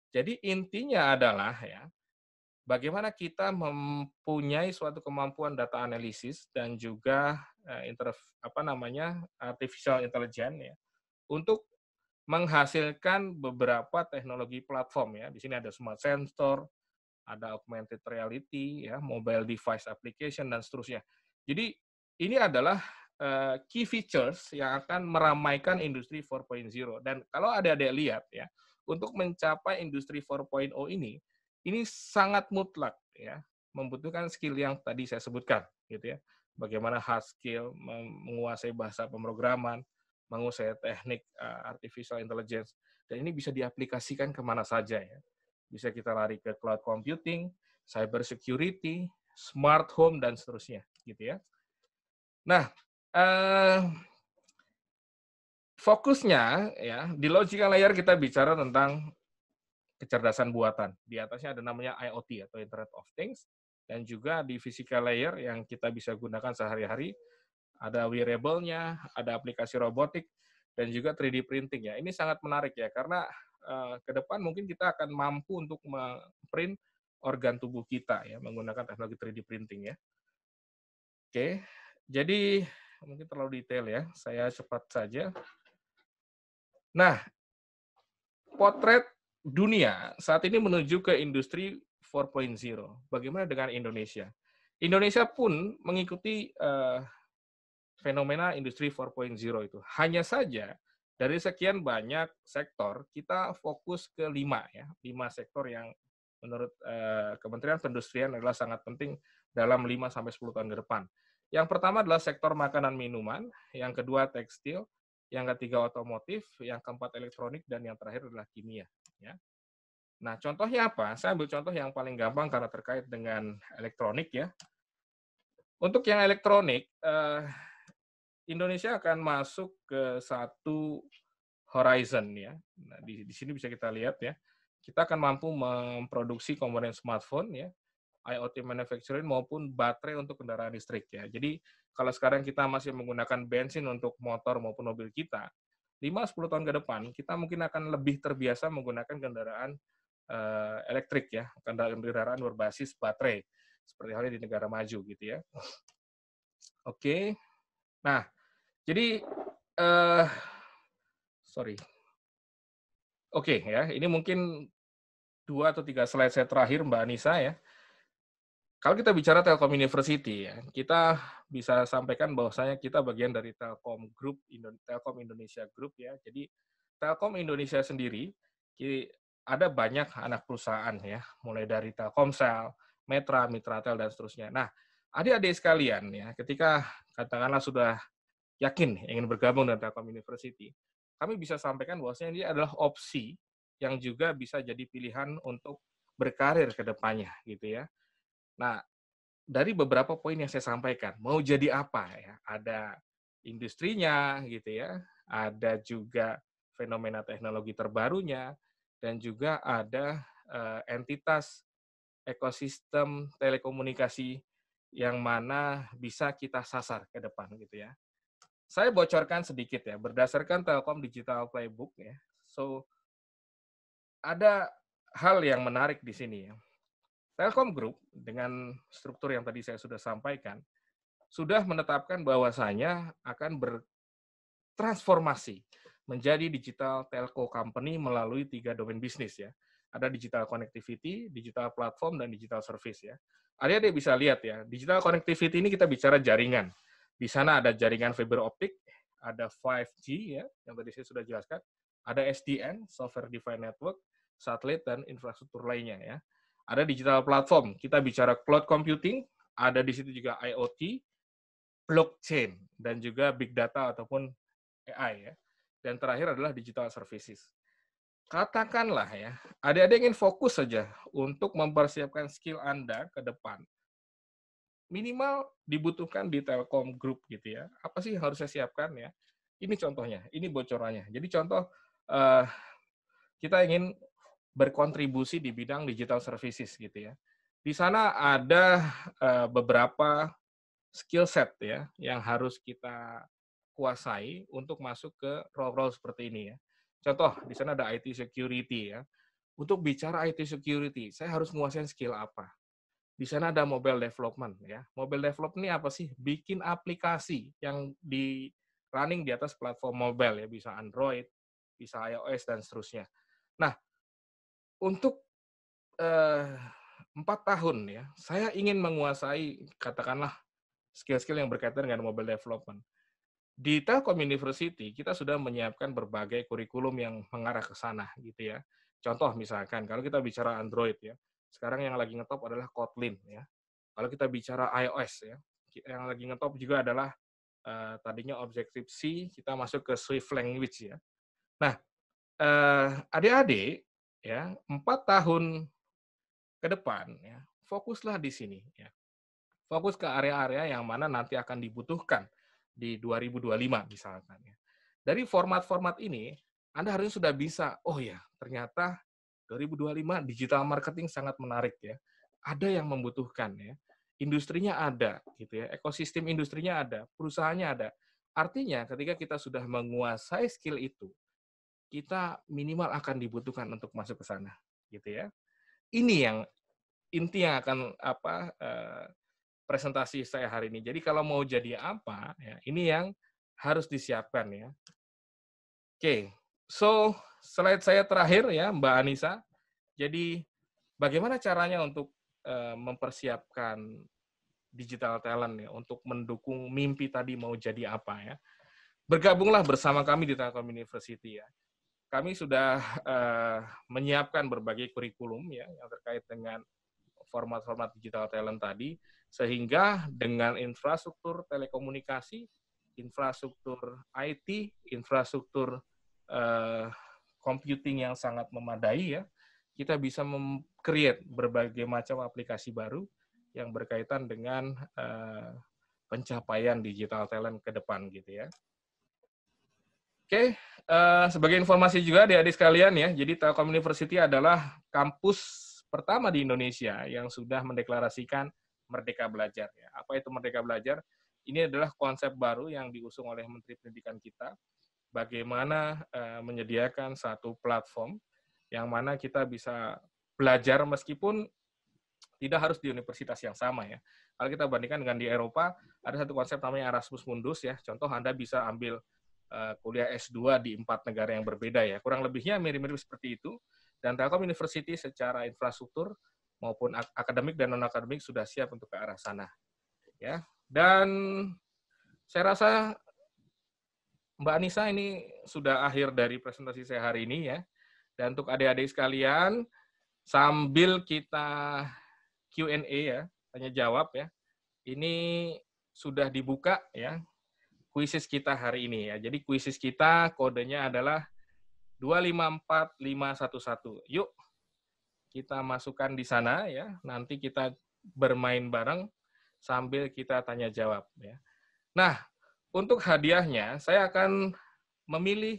Jadi intinya adalah ya, bagaimana kita mempunyai suatu kemampuan data analisis dan juga artificial intelligence ya, untuk menghasilkan beberapa teknologi platform ya. Di sini ada smart sensor, ada augmented reality ya, mobile device application dan seterusnya. Jadi ini adalah key features yang akan meramaikan industri 4.0. Dan kalau adik-adik lihat ya, untuk mencapai industri 4.0 ini sangat mutlak ya, membutuhkan skill yang tadi saya sebutkan gitu ya. Bagaimana hard skill, menguasai bahasa pemrograman, menguasai teknik artificial intelligence, dan ini bisa diaplikasikan kemana saja ya. Bisa kita lari ke cloud computing, cyber security, smart home, dan seterusnya gitu ya. Nah, fokusnya ya di logical layer kita bicara tentang kecerdasan buatan. Di atasnya ada namanya IoT atau Internet of Things, dan juga di physical layer yang kita bisa gunakan sehari-hari, ada wearable-nya, ada aplikasi robotik, dan juga 3D printing ya. Ini sangat menarik ya, karena ke depan mungkin kita akan mampu untuk memprint organ tubuh kita ya, menggunakan teknologi 3D printing ya. Oke, jadi mungkin terlalu detail ya, saya cepat saja. Nah, potret dunia saat ini menuju ke industri 4.0. Bagaimana dengan Indonesia? Indonesia pun mengikuti fenomena industri 4.0 itu. Hanya saja dari sekian banyak sektor, kita fokus ke 5 ya. 5 sektor yang menurut Kementerian Perindustrian adalah sangat penting dalam 5-10 tahun ke depan. Yang pertama adalah sektor makanan minuman, yang kedua tekstil, yang ketiga otomotif, yang keempat elektronik, dan yang terakhir adalah kimia. Ya. Nah, contohnya apa? Saya ambil contoh yang paling gampang karena terkait dengan elektronik ya. Untuk yang elektronik, Indonesia akan masuk ke satu horizon ya. Nah, di sini bisa kita lihat ya. Kita akan mampu memproduksi komponen smartphone ya, IoT manufacturing maupun baterai untuk kendaraan listrik ya. Jadi kalau sekarang kita masih menggunakan bensin untuk motor maupun mobil kita, 5-10 tahun ke depan kita mungkin akan lebih terbiasa menggunakan kendaraan elektrik ya, kendaraan berbasis baterai seperti halnya di negara maju gitu ya. Oke. Nah, jadi Oke ya, ini mungkin 2 atau 3 slide saya terakhir Mbak Anissa ya. Kalau kita bicara Telkom University ya, kita bisa sampaikan bahwasanya kita bagian dari Telkom Group, Telkom Indonesia Group ya. Jadi Telkom Indonesia sendiri ada banyak anak perusahaan ya, mulai dari Telkomsel, Metra, Mitratel dan seterusnya. Nah, adik-adik sekalian ya, ketika katakanlah sudah yakin ingin bergabung dengan Telkom University, kami bisa sampaikan bahwasanya ini adalah opsi yang juga bisa jadi pilihan untuk berkarir ke depannya gitu ya. Nah, dari beberapa poin yang saya sampaikan, mau jadi apa ya? Ada industrinya gitu ya, ada juga fenomena teknologi terbarunya, dan juga ada entitas ekosistem telekomunikasi yang mana bisa kita sasar ke depan gitu ya. Saya bocorkan sedikit ya, berdasarkan Telkom Digital Playbook ya. So, ada hal yang menarik di sini ya. Telkom Group dengan struktur yang tadi saya sudah sampaikan, sudah menetapkan bahwasanya akan bertransformasi menjadi digital telco company melalui 3 domain bisnis ya. Ada digital connectivity, digital platform, dan digital service ya. Adik-adik bisa lihat ya, digital connectivity ini kita bicara jaringan. Di sana ada jaringan fiber optik, ada 5G ya, yang tadi saya sudah jelaskan, ada SDN, software defined network, satelit, dan infrastruktur lainnya ya. Ada digital platform, kita bicara cloud computing, ada di situ juga IoT, blockchain, dan juga big data ataupun AI ya. Dan terakhir adalah digital services. Katakanlah ya, adik-adik ingin fokus saja untuk mempersiapkan skill Anda ke depan. Minimal dibutuhkan di Telkom Group gitu ya. Apa sih yang harus saya siapkan ya? Ini contohnya, ini bocorannya. Jadi contoh, kita ingin berkontribusi di bidang digital services gitu ya. Di sana ada beberapa skill set ya yang harus kita kuasai untuk masuk ke role-role seperti ini ya. Contoh, di sana ada IT security ya. Untuk bicara IT security, saya harus menguasai skill apa? Di sana ada mobile development ya. Mobile development ini apa sih? Bikin aplikasi yang di running di atas platform mobile ya, bisa Android, bisa iOS dan seterusnya. Nah, untuk 4 tahun ya, saya ingin menguasai katakanlah skill-skill yang berkaitan dengan mobile development. Di Telkom University kita sudah menyiapkan berbagai kurikulum yang mengarah ke sana gitu ya. Contoh misalkan kalau kita bicara Android ya, sekarang yang lagi ngetop adalah Kotlin ya. Kalau kita bicara iOS ya, yang lagi ngetop juga adalah tadinya Objective-C, kita masuk ke Swift language ya. Nah, adik-adik ya, 4 tahun ke depan ya, fokuslah di sini ya. Fokus ke area-area yang mana nanti akan dibutuhkan di 2025 misalkan ya. Dari format-format ini, Anda harusnya sudah bisa, oh ya, ternyata 2025 digital marketing sangat menarik ya. Ada yang membutuhkan ya. Industrinya ada gitu ya, ekosistem industrinya ada, perusahaannya ada. Artinya ketika kita sudah menguasai skill itu, kita minimal akan dibutuhkan untuk masuk ke sana gitu ya. Ini yang inti yang akan presentasi saya hari ini. Jadi kalau mau jadi apa, ya, ini yang harus disiapkan ya. Oke, so slide saya terakhir ya Mbak Anissa. Jadi bagaimana caranya untuk mempersiapkan digital talent ya, untuk mendukung mimpi tadi mau jadi apa ya. Bergabunglah bersama kami di Telkom University ya. Kami sudah menyiapkan berbagai kurikulum ya yang terkait dengan format-format digital talent tadi, sehingga dengan infrastruktur telekomunikasi, infrastruktur IT, infrastruktur computing yang sangat memadai ya, kita bisa create berbagai macam aplikasi baru yang berkaitan dengan pencapaian digital talent ke depan gitu ya. Oke, sebagai informasi juga adik-adik sekalian ya, jadi Telkom University adalah kampus pertama di Indonesia yang sudah mendeklarasikan Merdeka Belajar. Ya. Apa itu Merdeka Belajar? Ini adalah konsep baru yang diusung oleh Menteri Pendidikan kita, bagaimana menyediakan satu platform yang mana kita bisa belajar meskipun tidak harus di universitas yang sama ya. Kalau kita bandingkan dengan di Eropa, ada satu konsep namanya Erasmus Mundus ya. Contoh Anda bisa ambil kuliah S2 di 4 negara yang berbeda ya. Kurang lebihnya mirip-mirip seperti itu. Dan Telkom University secara infrastruktur maupun akademik dan non-akademik sudah siap untuk ke arah sana. Ya. Dan saya rasa Mbak Anissa ini sudah akhir dari presentasi saya hari ini ya. Dan untuk adik-adik sekalian, sambil kita Q&A ya, tanya jawab ya. Ini sudah dibuka ya. Kuisis kita hari ini ya. Jadi kuisis kita kodenya adalah 254511. Yuk kita masukkan di sana ya. Nanti kita bermain bareng sambil kita tanya jawab ya. Nah, untuk hadiahnya saya akan memilih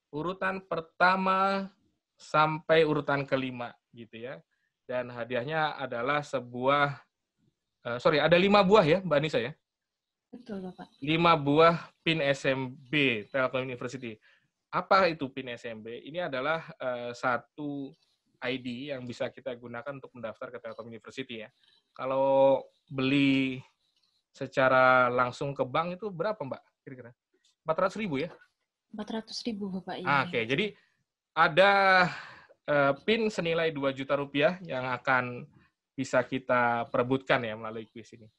urutan pertama sampai urutan kelima gitu ya. Dan hadiahnya adalah sebuah ada 5 buah ya, Mbak Anissa ya. Betul, Bapak. 5 buah PIN SMB Telkom University. Apa itu PIN SMB? Ini adalah satu ID yang bisa kita gunakan untuk mendaftar ke Telkom University ya. Kalau beli secara langsung ke bank itu berapa, Mbak? Kira-kira 400.000 ya? 400.000, Bapak. Iya. Oke, jadi ada PIN senilai 2 juta rupiah yang akan bisa kita perebutkan ya melalui kuis ini.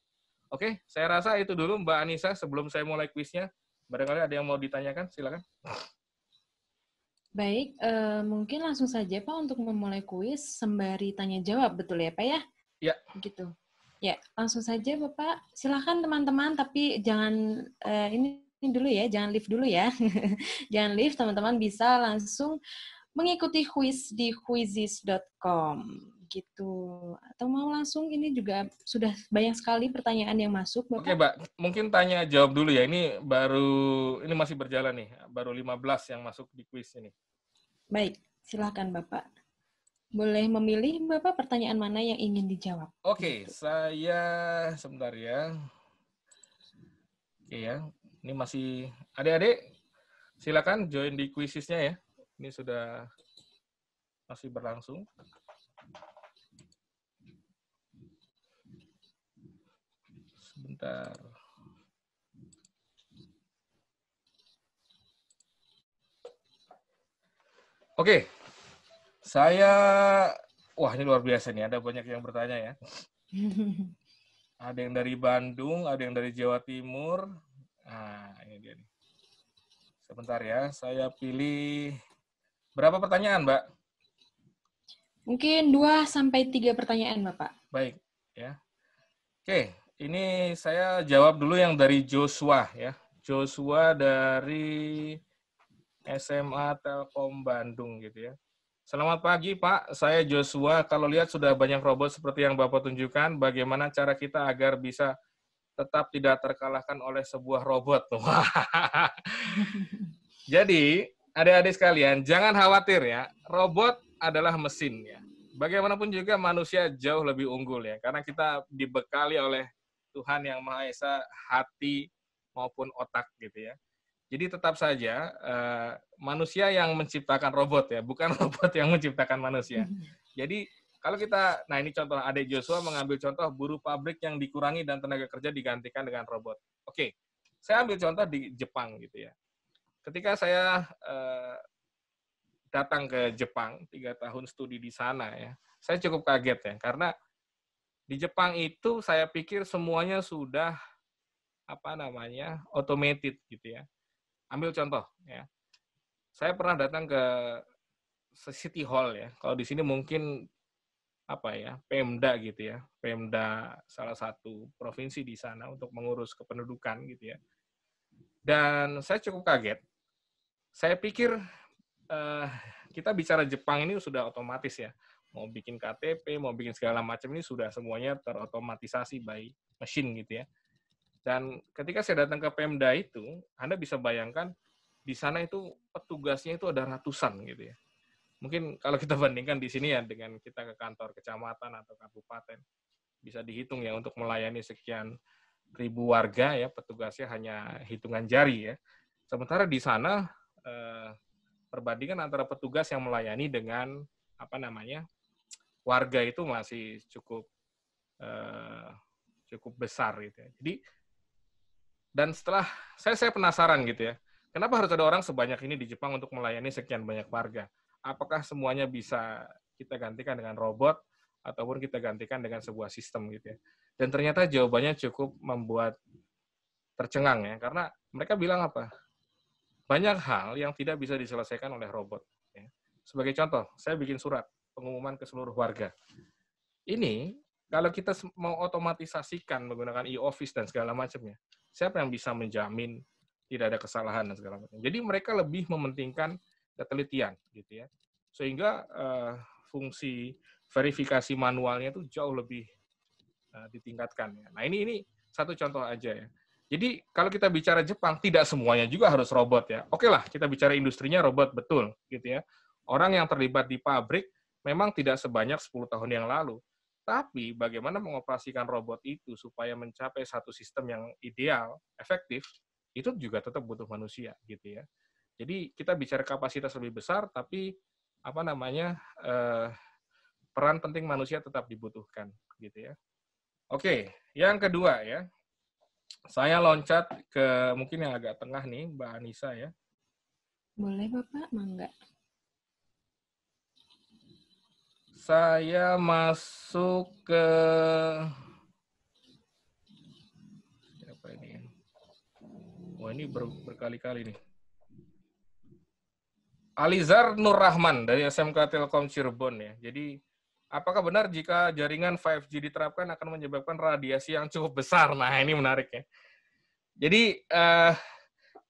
Oke, saya rasa itu dulu Mbak Anissa sebelum saya mulai kuisnya. Barangkali ada yang mau ditanyakan, silakan. Baik, mungkin langsung saja Pak untuk memulai kuis sembari tanya jawab, betul ya Pak ya? Ya. Gitu. Ya, langsung saja Bapak. Silakan teman-teman, tapi jangan ini dulu ya, jangan leave dulu ya. Jangan leave, teman-teman bisa langsung mengikuti kuis di quizizz.com. Gitu. Atau mau langsung, ini juga sudah banyak sekali pertanyaan yang masuk, Bapak. Oke, Mbak. Mungkin tanya jawab dulu ya. Ini masih berjalan nih. Baru 15 yang masuk di kuis ini. Baik, silakan Bapak. Boleh memilih Bapak pertanyaan mana yang ingin dijawab. Oke, saya sebentar ya. Oke ya. Ini masih adik-adik silakan join di kuisisnya ya. Ini sudah masih berlangsung. Sebentar. Oke. Wah ini luar biasa nih, ada banyak yang bertanya ya. Ada yang dari Bandung, ada yang dari Jawa Timur. Nah, ini dia nih. Sebentar ya, saya pilih berapa pertanyaan, Mbak? Mungkin 2-3 pertanyaan, Bapak. Baik, ya. Oke. Ini saya jawab dulu yang dari Joshua ya. Joshua dari SMA Telkom Bandung gitu ya. Selamat pagi Pak, saya Joshua. Kalau lihat sudah banyak robot seperti yang Bapak tunjukkan, bagaimana cara kita agar bisa tetap tidak terkalahkan oleh sebuah robot? Jadi, adik-adik sekalian, jangan khawatir ya. Robot adalah mesin ya. Bagaimanapun juga manusia jauh lebih unggul ya, karena kita dibekali oleh Tuhan Yang Maha Esa hati maupun otak gitu ya. Jadi tetap saja manusia yang menciptakan robot ya, bukan robot yang menciptakan manusia. Jadi kalau kita, nah ini contoh adik Joshua mengambil contoh buruh pabrik yang dikurangi dan tenaga kerja digantikan dengan robot. Oke, saya ambil contoh di Jepang gitu ya. Ketika saya datang ke Jepang 3 tahun studi di sana ya, saya cukup kaget ya, karena di Jepang itu saya pikir semuanya sudah automated gitu ya. Ambil contoh ya. Saya pernah datang ke City Hall ya. Kalau di sini mungkin Pemda gitu ya. Pemda salah satu provinsi di sana untuk mengurus kependudukan gitu ya. Dan saya cukup kaget. Saya pikir kita bicara Jepang ini sudah otomatis ya. mau bikin KTP, mau bikin segala macam ini sudah semuanya terotomatisasi by machine gitu ya. Dan ketika saya datang ke Pemda itu, Anda bisa bayangkan di sana itu petugasnya itu ada ratusan gitu ya. Mungkin kalau kita bandingkan di sini ya dengan kita ke kantor kecamatan atau kabupaten, bisa dihitung ya untuk melayani sekian ribu warga ya, petugasnya hanya hitungan jari ya. Sementara di sana perbandingan antara petugas yang melayani dengan warga itu masih cukup besar gitu ya. Jadi dan setelah saya penasaran gitu ya, kenapa harus ada orang sebanyak ini di Jepang untuk melayani sekian banyak warga? Apakah semuanya bisa kita gantikan dengan robot ataupun kita gantikan dengan sebuah sistem gitu ya? Dan ternyata jawabannya cukup membuat tercengang ya, karena mereka bilang apa? Banyak hal yang tidak bisa diselesaikan oleh robot. Ya. Sebagai contoh, saya bikin surat pengumuman ke seluruh warga. Ini kalau kita mau otomatisasikan menggunakan e-office dan segala macamnya, siapa yang bisa menjamin tidak ada kesalahan dan segala macam. Jadi mereka lebih mementingkan ketelitian gitu ya. Sehingga fungsi verifikasi manualnya itu jauh lebih ditingkatkan ya. Nah, ini satu contoh aja ya. Jadi kalau kita bicara Jepang tidak semuanya juga harus robot ya. Oke lah, kita bicara industrinya robot betul gitu ya. Orang yang terlibat di pabrik memang tidak sebanyak 10 tahun yang lalu. Tapi bagaimana mengoperasikan robot itu supaya mencapai satu sistem yang ideal, efektif, itu juga tetap butuh manusia gitu ya. Jadi kita bicara kapasitas lebih besar, tapi peran penting manusia tetap dibutuhkan gitu ya. Oke, yang kedua ya, saya loncat ke mungkin yang agak tengah nih, Mbak Anissa ya. Boleh Bapak, mangga. Saya masuk ke apa ini? Wah, ini berkali-kali nih. Alizar Nur Rahman dari SMK Telkom Cirebon ya. Jadi, apakah benar jika jaringan 5G diterapkan akan menyebabkan radiasi yang cukup besar? Nah, ini menarik ya. Jadi,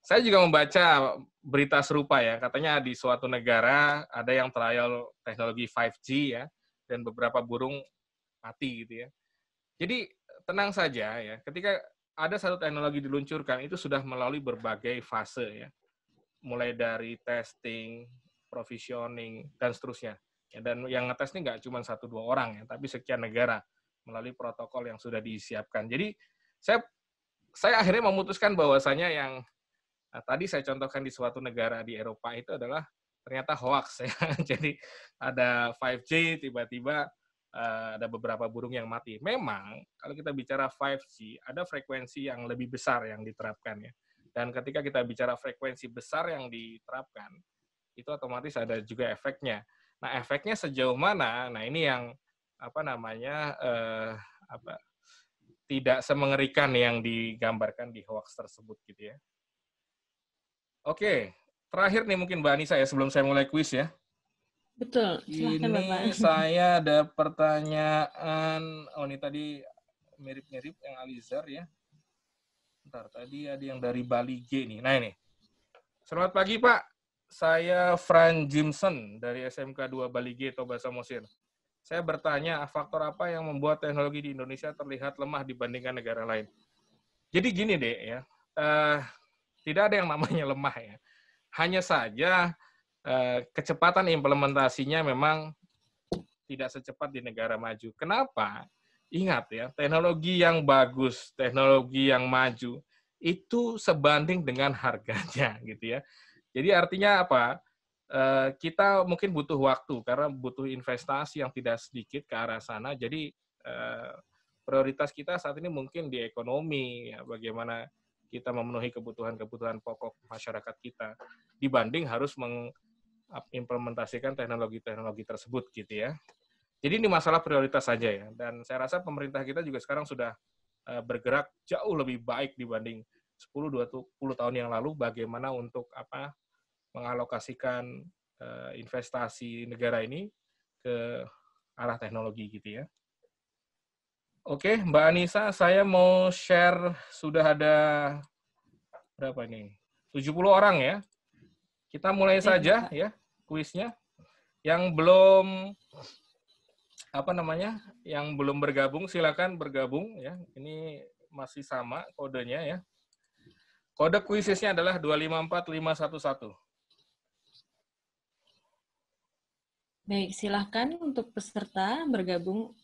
saya juga membaca berita serupa ya. Katanya di suatu negara ada yang trial teknologi 5G ya, dan beberapa burung mati gitu ya. Jadi, tenang saja ya. Ketika ada satu teknologi diluncurkan, itu sudah melalui berbagai fase ya. Mulai dari testing, provisioning, dan seterusnya. Ya, dan yang ngetes ini nggak cuma 1-2 orang, ya, tapi sekian negara melalui protokol yang sudah disiapkan. Jadi, saya akhirnya memutuskan bahwasanya yang tadi saya contohkan di suatu negara di Eropa itu adalah ternyata hoax. Ya. Jadi, ada 5G, tiba-tiba ada beberapa burung yang mati. Memang, kalau kita bicara 5G, ada frekuensi yang lebih besar yang diterapkan ya. Dan ketika kita bicara frekuensi besar yang diterapkan, itu otomatis ada juga efeknya. Nah, efeknya sejauh mana? Nah, ini yang tidak semengerikan yang digambarkan di hoax tersebut gitu ya. Oke, terakhir nih mungkin Mbak Anissa ya sebelum saya mulai kuis ya. Betul, silahkan Bapak. Ini saya ada pertanyaan, ini tadi mirip-mirip yang Alizar ya. Bentar, tadi ada yang dari Bali G nih. Nah ini. Selamat pagi Pak, saya Fran Jimson dari SMK 2 Bali G, Toba Samosir. Saya bertanya, faktor apa yang membuat teknologi di Indonesia terlihat lemah dibandingkan negara lain? Jadi gini deh ya, tidak ada yang namanya lemah ya. Hanya saja kecepatan implementasinya memang tidak secepat di negara maju. Kenapa? Ingat ya, teknologi yang bagus, teknologi yang maju, itu sebanding dengan harganya, gitu ya. Jadi artinya apa? Kita mungkin butuh waktu, karena butuh investasi yang tidak sedikit ke arah sana. Jadi prioritas kita saat ini mungkin di ekonomi, ya, bagaimana kita memenuhi kebutuhan-kebutuhan pokok masyarakat kita, dibanding harus mengimplementasikan teknologi-teknologi tersebut, gitu ya. Jadi ini masalah prioritas saja ya, dan saya rasa pemerintah kita juga sekarang sudah bergerak jauh lebih baik dibanding 10-20 tahun yang lalu bagaimana untuk mengalokasikan investasi negara ini ke arah teknologi gitu ya. Oke, Mbak Anissa, saya mau share, sudah ada berapa nih? 70 orang ya. Kita mulai saja ya kuisnya. Yang belum apa namanya, yang belum bergabung silakan bergabung ya. Ini masih sama kodenya ya. Kode kuisisnya adalah 254511. Baik, silahkan untuk peserta bergabung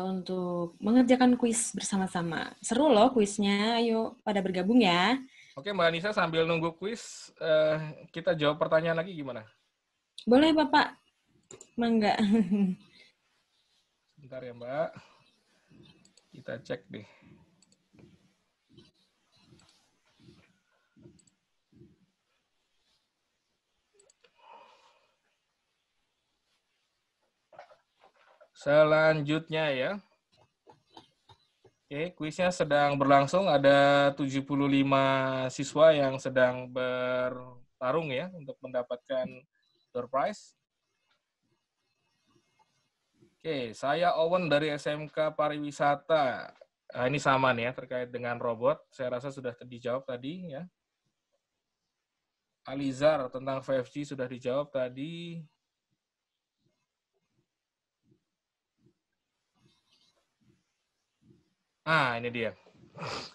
untuk mengerjakan kuis bersama-sama. Seru loh kuisnya, ayo pada bergabung ya. Oke Mbak Anissa, sambil nunggu kuis, kita jawab pertanyaan lagi gimana? Boleh Bapak, mangga. Bentar ya Mbak, kita cek deh. Selanjutnya ya. Oke, kuisnya sedang berlangsung. Ada 75 siswa yang sedang bertarung ya untuk mendapatkan door prize. Oke, saya Owen dari SMK Pariwisata. Nah, ini sama nih ya terkait dengan robot. Saya rasa sudah dijawab tadi ya. Alizar tentang 5G sudah dijawab tadi. Ah, ini dia.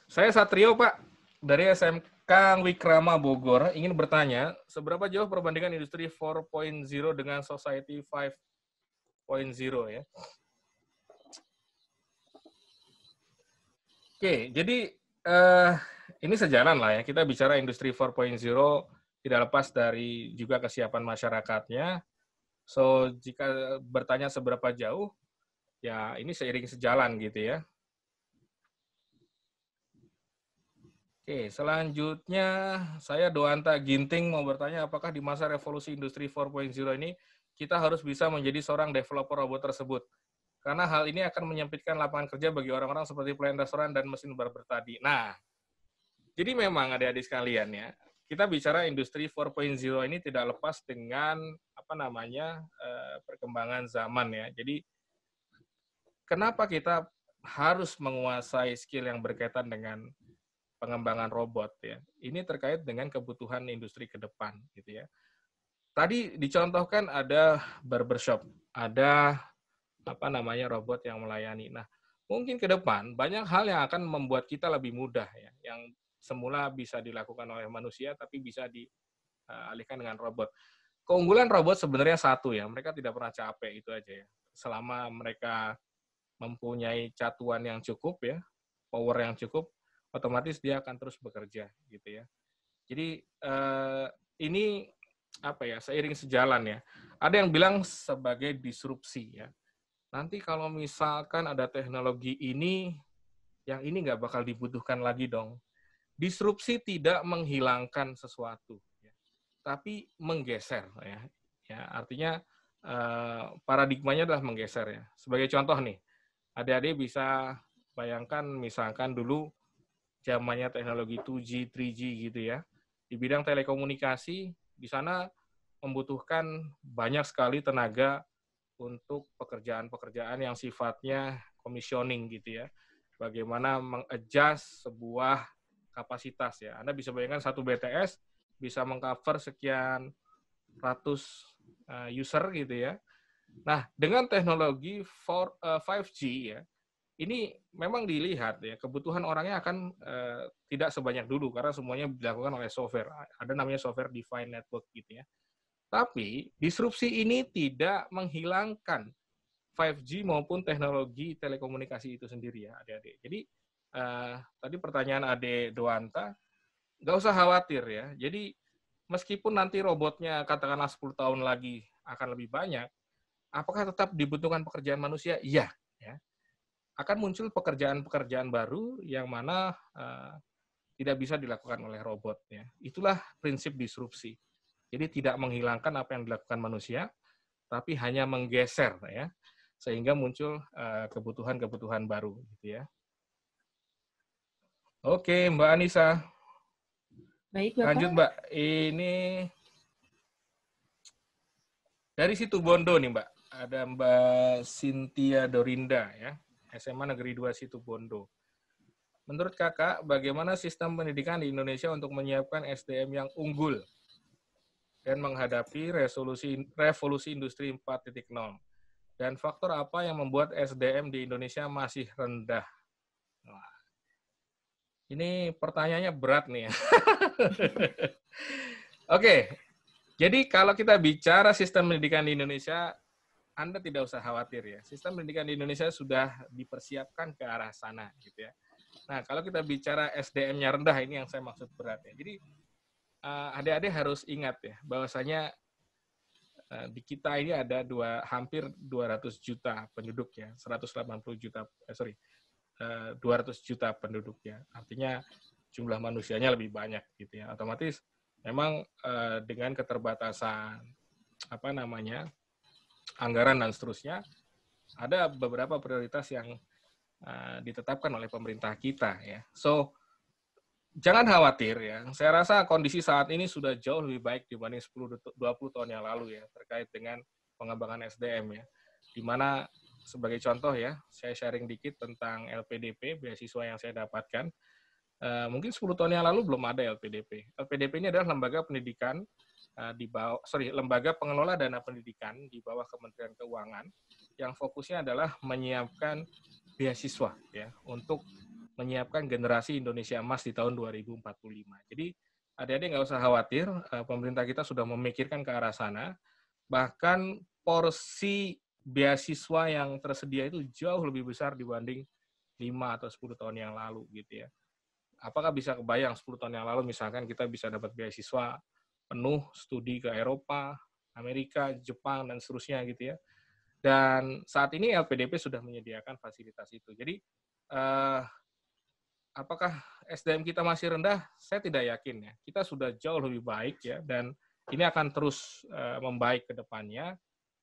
Saya Satrio, Pak, dari SMK Wikrama Bogor, ingin bertanya, seberapa jauh perbandingan industri 4.0 dengan society 5.0 ya? Oke, jadi ini sejalan lah ya. Kita bicara industri 4.0 tidak lepas dari juga kesiapan masyarakatnya. So, jika bertanya seberapa jauh, ya ini seiring sejalan gitu ya. Oke, selanjutnya saya Doanta Ginting mau bertanya apakah di masa revolusi industri 4.0 ini kita harus bisa menjadi seorang developer robot tersebut. Karena hal ini akan menyempitkan lapangan kerja bagi orang-orang seperti pelayan restoran dan mesin barber tadi. Nah, jadi memang adik-adik sekalian ya, kita bicara industri 4.0 ini tidak lepas dengan apa namanya perkembangan zaman ya. Jadi kenapa kita harus menguasai skill yang berkaitan dengan pengembangan robot ya. Ini terkait dengan kebutuhan industri ke depan gitu ya. Tadi dicontohkan ada barbershop, ada apa namanya robot yang melayani. Nah, mungkin ke depan banyak hal yang akan membuat kita lebih mudah ya, yang semula bisa dilakukan oleh manusia tapi bisa dialihkan dengan robot. Keunggulan robot sebenarnya satu ya, mereka tidak pernah capek itu aja ya. Selama mereka mempunyai catuan yang cukup ya, power yang cukup, otomatis dia akan terus bekerja gitu ya. Jadi ini apa ya, seiring sejalan ya. Ada yang bilang sebagai disrupsi ya. Nanti kalau misalkan ada teknologi ini, yang ini nggak bakal dibutuhkan lagi dong. Disrupsi tidak menghilangkan sesuatu, ya, tapi menggeser ya. Ya artinya paradigmanya adalah menggeser ya. Sebagai contoh nih, adik-adik bisa bayangkan misalkan dulu zamannya teknologi 2G, 3G gitu ya. Di bidang telekomunikasi, di sana membutuhkan banyak sekali tenaga untuk pekerjaan-pekerjaan yang sifatnya commissioning gitu ya. Bagaimana mengadjust sebuah kapasitas ya. Anda bisa bayangkan satu BTS bisa mengcover sekian ratus user gitu ya. Nah, dengan teknologi 5G ya, ini memang dilihat ya kebutuhan orangnya akan tidak sebanyak dulu karena semuanya dilakukan oleh software. Ada namanya software defined network gitu ya. Tapi disrupsi ini tidak menghilangkan 5G maupun teknologi telekomunikasi itu sendiri ya adik-adik. Jadi tadi pertanyaan Ade Doanta, nggak usah khawatir ya. Jadi meskipun nanti robotnya katakanlah 10 tahun lagi akan lebih banyak, apakah tetap dibutuhkan pekerjaan manusia? Iya. Ya. Akan muncul pekerjaan-pekerjaan baru yang mana tidak bisa dilakukan oleh robot. Ya. Itulah prinsip disrupsi. Jadi tidak menghilangkan apa yang dilakukan manusia, tapi hanya menggeser, ya, sehingga muncul kebutuhan-kebutuhan baru. Gitu ya. Oke, Mbak Anissa. Baik, Bapak. Lanjut, Mbak. Ini dari Situbondo nih, Mbak. Ada Mbak Cynthia Dorinda, ya. SMA Negeri 2 Situbondo. Menurut Kakak, bagaimana sistem pendidikan di Indonesia untuk menyiapkan SDM yang unggul dan menghadapi revolusi industri 4.0? Dan faktor apa yang membuat SDM di Indonesia masih rendah? Nah, ini pertanyaannya berat nih ya. Oke, jadi kalau kita bicara sistem pendidikan di Indonesia, Anda tidak usah khawatir ya. Sistem pendidikan di Indonesia sudah dipersiapkan ke arah sana gitu ya. Nah, kalau kita bicara SDM-nya rendah, ini yang saya maksud berat ya. Jadi adik-adik harus ingat ya, bahwasanya di kita ini ada hampir 200 juta penduduk ya, 200 juta penduduk ya. Artinya jumlah manusianya lebih banyak gitu ya. Otomatis memang dengan keterbatasan anggaran dan seterusnya, ada beberapa prioritas yang ditetapkan oleh pemerintah kita ya. So jangan khawatir ya. Saya rasa kondisi saat ini sudah jauh lebih baik dibanding 10-20 tahun yang lalu ya, terkait dengan pengembangan SDM ya. Di mana sebagai contoh ya, saya sharing dikit tentang LPDP, beasiswa yang saya dapatkan. Mungkin 10 tahun yang lalu belum ada LPDP. LPDP ini adalah lembaga pendidikan lembaga pengelola dana pendidikan di bawah Kementerian Keuangan yang fokusnya adalah menyiapkan beasiswa ya untuk menyiapkan generasi Indonesia emas di tahun 2045. Jadi adik-adik nggak usah khawatir, pemerintah kita sudah memikirkan ke arah sana. Bahkan porsi beasiswa yang tersedia itu jauh lebih besar dibanding 5 atau 10 tahun yang lalu gitu ya. Apakah bisa kebayang 10 tahun yang lalu misalkan kita bisa dapat beasiswa penuh studi ke Eropa, Amerika, Jepang, dan seterusnya gitu ya. Dan saat ini LPDP sudah menyediakan fasilitas itu. Jadi apakah SDM kita masih rendah? Saya tidak yakin ya. Kita sudah jauh lebih baik ya, dan ini akan terus membaik ke depannya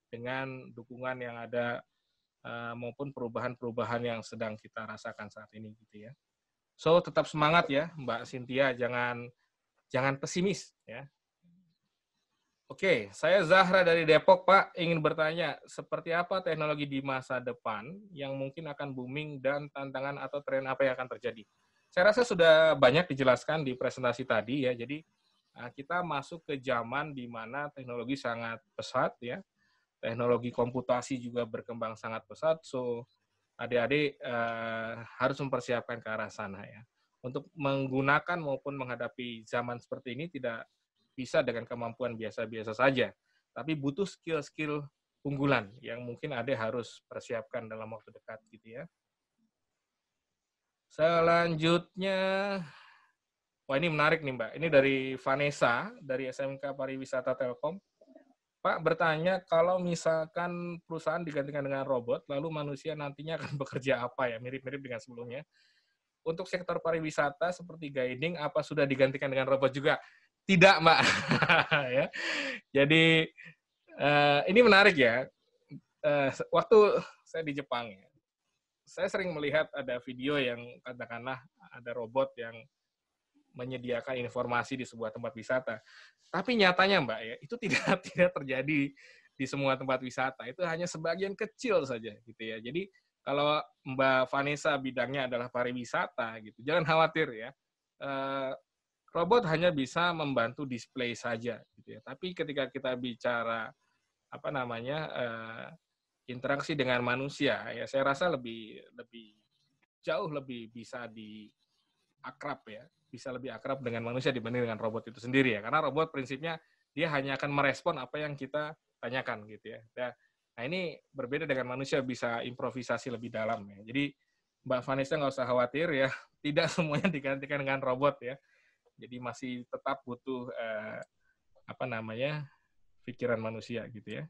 dengan dukungan yang ada maupun perubahan-perubahan yang sedang kita rasakan saat ini gitu ya. So tetap semangat ya Mbak Cynthia, jangan pesimis ya. Oke, saya Zahra dari Depok, Pak. Ingin bertanya, seperti apa teknologi di masa depan yang mungkin akan booming dan tantangan atau tren apa yang akan terjadi? Saya rasa sudah banyak dijelaskan di presentasi tadi ya. Jadi kita masuk ke zaman di mana teknologi sangat pesat ya. Teknologi komputasi juga berkembang sangat pesat. So adik-adik harus mempersiapkan ke arah sana ya. Untuk menggunakan maupun menghadapi zaman seperti ini tidak bisa dengan kemampuan biasa-biasa saja, tapi butuh skill-skill unggulan yang mungkin adik harus persiapkan dalam waktu dekat gitu ya. Selanjutnya, wah ini menarik nih Mbak, ini dari Vanessa, dari SMK Pariwisata Telkom. Pak bertanya, kalau misalkan perusahaan digantikan dengan robot, lalu manusia nantinya akan bekerja apa ya? Mirip-mirip dengan sebelumnya. Untuk sektor pariwisata seperti guiding, apa sudah digantikan dengan robot juga? Tidak, Mbak. Ya. Jadi, ini menarik ya. Waktu saya di Jepang, ya, saya sering melihat ada video yang katakanlah ada robot yang menyediakan informasi di sebuah tempat wisata. Tapi nyatanya, Mbak, ya, itu tidak terjadi di semua tempat wisata. Itu hanya sebagian kecil saja, gitu ya. Jadi, kalau Mbak Vanessa bidangnya adalah pariwisata, gitu, jangan khawatir ya. Robot hanya bisa membantu display saja, gitu ya. Tapi ketika kita bicara interaksi dengan manusia, ya saya rasa jauh lebih bisa akrab ya, bisa lebih akrab dengan manusia dibanding dengan robot itu sendiri ya. Karena robot prinsipnya dia hanya akan merespon apa yang kita tanyakan gitu ya. Nah ini berbeda dengan manusia, bisa improvisasi lebih dalam ya. Jadi Mbak Vanessa nggak usah khawatir ya, tidak semuanya digantikan dengan robot ya. Jadi masih tetap butuh pikiran manusia gitu ya.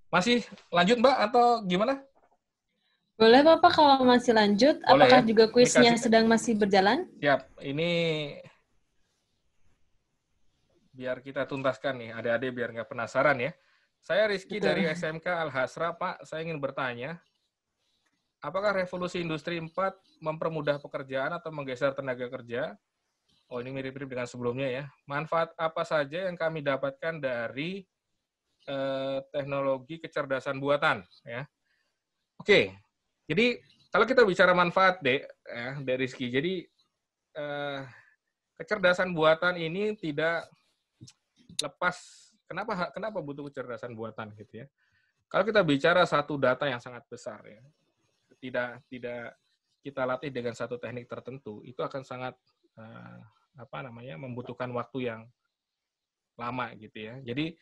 Masih lanjut Mbak atau gimana? Boleh Bapak kalau masih lanjut. Boleh, apakah ya? Juga kuisnya sedang masih berjalan? Siap. Ini biar kita tuntaskan nih, adik-adik biar nggak penasaran ya. Saya Rizky dari SMK Al-Hasra, Pak. Saya ingin bertanya, apakah revolusi industri 4 mempermudah pekerjaan atau menggeser tenaga kerja? Oh, ini mirip-mirip dengan sebelumnya ya. Manfaat apa saja yang kami dapatkan dari teknologi kecerdasan buatan? Ya. Oke, jadi kalau kita bicara manfaat, dari Rizky, jadi kecerdasan buatan ini tidak lepas. Kenapa butuh kecerdasan buatan gitu ya? Kalau kita bicara satu data yang sangat besar ya, tidak kita latih dengan satu teknik tertentu, itu akan sangat membutuhkan waktu yang lama gitu ya. Jadi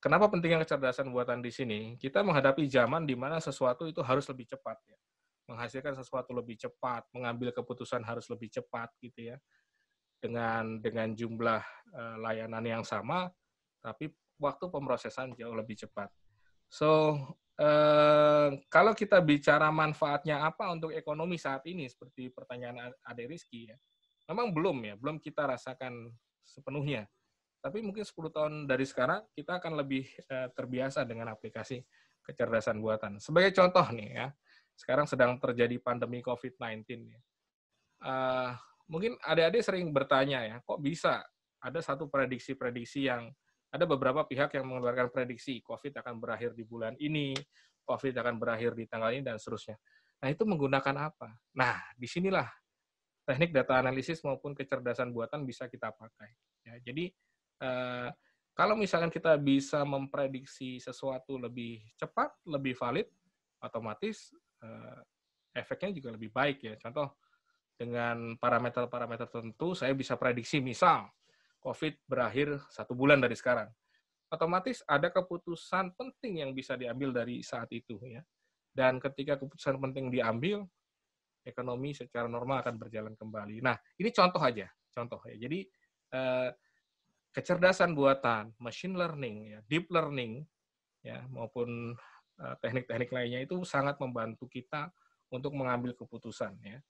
kenapa pentingnya kecerdasan buatan di sini? Kita menghadapi zaman di mana sesuatu itu harus lebih cepat ya. Menghasilkan sesuatu lebih cepat, mengambil keputusan harus lebih cepat gitu ya. Dengan jumlah layanan yang sama, tapi waktu pemrosesan jauh lebih cepat. So, kalau kita bicara manfaatnya apa untuk ekonomi saat ini, seperti pertanyaan Ade Rizky ya, memang belum kita rasakan sepenuhnya. Tapi mungkin 10 tahun dari sekarang, kita akan lebih terbiasa dengan aplikasi kecerdasan buatan. Sebagai contoh nih ya, sekarang sedang terjadi pandemi COVID-19 ya. Mungkin adik-adik sering bertanya ya, kok bisa ada satu prediksi-prediksi yang ada beberapa pihak yang mengeluarkan prediksi COVID akan berakhir di bulan ini, COVID akan berakhir di tanggal ini, dan seterusnya. Nah, itu menggunakan apa? Nah, disinilah teknik data analisis maupun kecerdasan buatan bisa kita pakai. Ya, jadi, kalau misalkan kita bisa memprediksi sesuatu lebih cepat, lebih valid, otomatis efeknya juga lebih baik ya. Contoh, dengan parameter-parameter tertentu, saya bisa prediksi, misal, COVID berakhir 1 bulan dari sekarang. Otomatis ada keputusan penting yang bisa diambil dari saat itu ya. Dan ketika keputusan penting diambil, ekonomi secara normal akan berjalan kembali. Nah, ini contoh aja, contoh ya. Jadi kecerdasan buatan, machine learning, ya, deep learning, ya, maupun teknik-teknik lainnya itu sangat membantu kita untuk mengambil keputusan ya.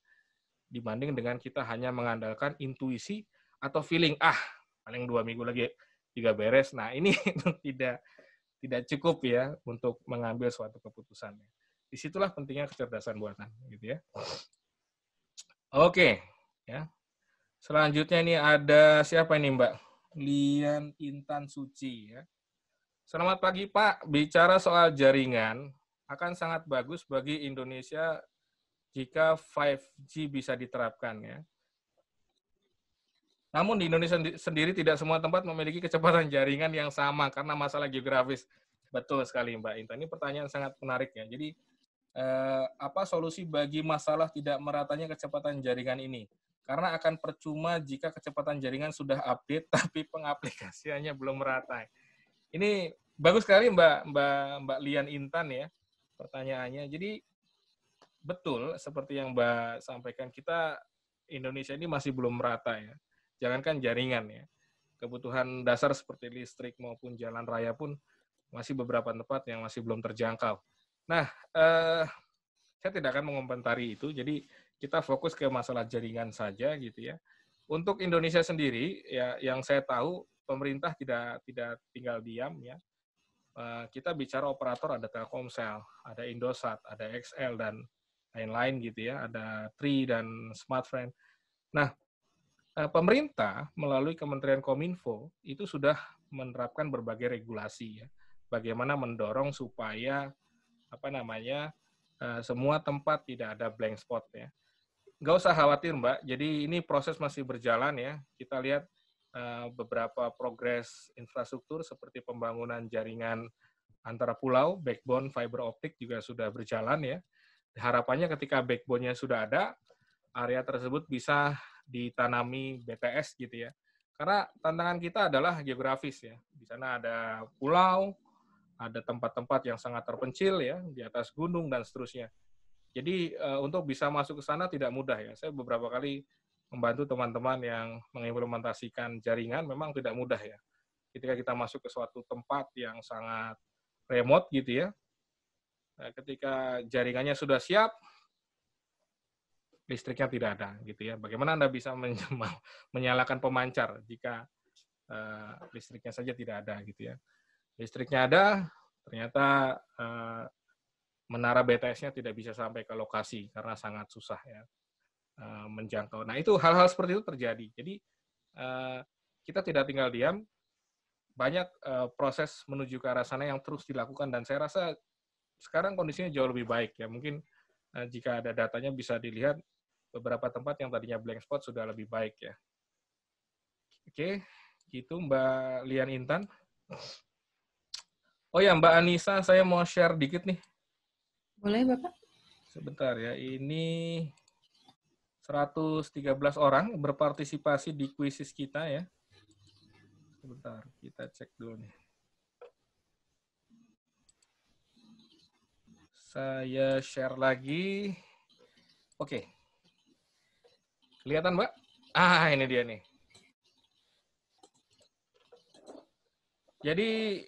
Dibanding dengan kita hanya mengandalkan intuisi atau feeling, paling 2 minggu lagi juga beres. Nah, ini tidak cukup ya untuk mengambil suatu keputusan. Disitulah pentingnya kecerdasan buatan, gitu ya. Oke, ya. Selanjutnya ini ada siapa ini, Mbak? Lian Intan Suci ya. Selamat pagi, Pak. Bicara soal jaringan akan sangat bagus bagi Indonesia jika 5G bisa diterapkan ya. Namun di Indonesia sendiri tidak semua tempat memiliki kecepatan jaringan yang sama karena masalah geografis. Betul sekali Mbak Intan. Ini pertanyaan sangat menarik ya. Jadi apa solusi bagi masalah tidak meratanya kecepatan jaringan ini? Karena akan percuma jika kecepatan jaringan sudah update tapi pengaplikasiannya belum merata. Ini bagus sekali Mbak Lian Intan ya pertanyaannya. Jadi betul seperti yang Mbak sampaikan, kita Indonesia ini masih belum merata ya. Jangankan jaringan ya, kebutuhan dasar seperti listrik maupun jalan raya pun masih beberapa tempat yang masih belum terjangkau. Nah, saya tidak akan mengomentari itu, jadi kita fokus ke masalah jaringan saja gitu ya. Untuk Indonesia sendiri, ya yang saya tahu pemerintah tidak tinggal diam ya. Kita bicara operator, ada Telkomsel, ada Indosat, ada XL dan lain-lain gitu ya, ada Tri dan Smartfren. Nah, pemerintah melalui Kementerian Kominfo itu sudah menerapkan berbagai regulasi ya. Bagaimana mendorong supaya semua tempat tidak ada blank spot ya. Nggak usah khawatir Mbak, jadi ini proses masih berjalan ya. Kita lihat beberapa progres infrastruktur seperti pembangunan jaringan antara pulau, backbone fiber optik juga sudah berjalan ya. Harapannya ketika backbone-nya sudah ada, area tersebut bisa ditanami BTS gitu ya. Karena tantangan kita adalah geografis ya. Di sana ada pulau, ada tempat-tempat yang sangat terpencil ya, di atas gunung dan seterusnya. Jadi untuk bisa masuk ke sana tidak mudah ya. Saya beberapa kali membantu teman-teman yang mengimplementasikan jaringan, memang tidak mudah ya. Ketika kita masuk ke suatu tempat yang sangat remote gitu ya, ketika jaringannya sudah siap, listriknya tidak ada gitu ya. Bagaimana Anda bisa menyalakan pemancar jika listriknya saja tidak ada gitu ya. Listriknya ada, ternyata menara BTS-nya tidak bisa sampai ke lokasi karena sangat susah ya menjangkau. Nah, itu hal-hal seperti itu terjadi. Jadi kita tidak tinggal diam, banyak proses menuju ke arah sana yang terus dilakukan, dan saya rasa sekarang kondisinya jauh lebih baik ya. Mungkin jika ada datanya bisa dilihat beberapa tempat yang tadinya blank spot sudah lebih baik ya. Oke, gitu Mbak Lian Intan. Oh ya, Mbak Anissa, saya mau share dikit nih. Boleh, Bapak? Sebentar ya, ini 113 orang berpartisipasi di kuisis kita ya. Sebentar, kita cek dulu nih. Saya share lagi. Oke. Kelihatan, Mbak? Ah, ini dia nih. Jadi,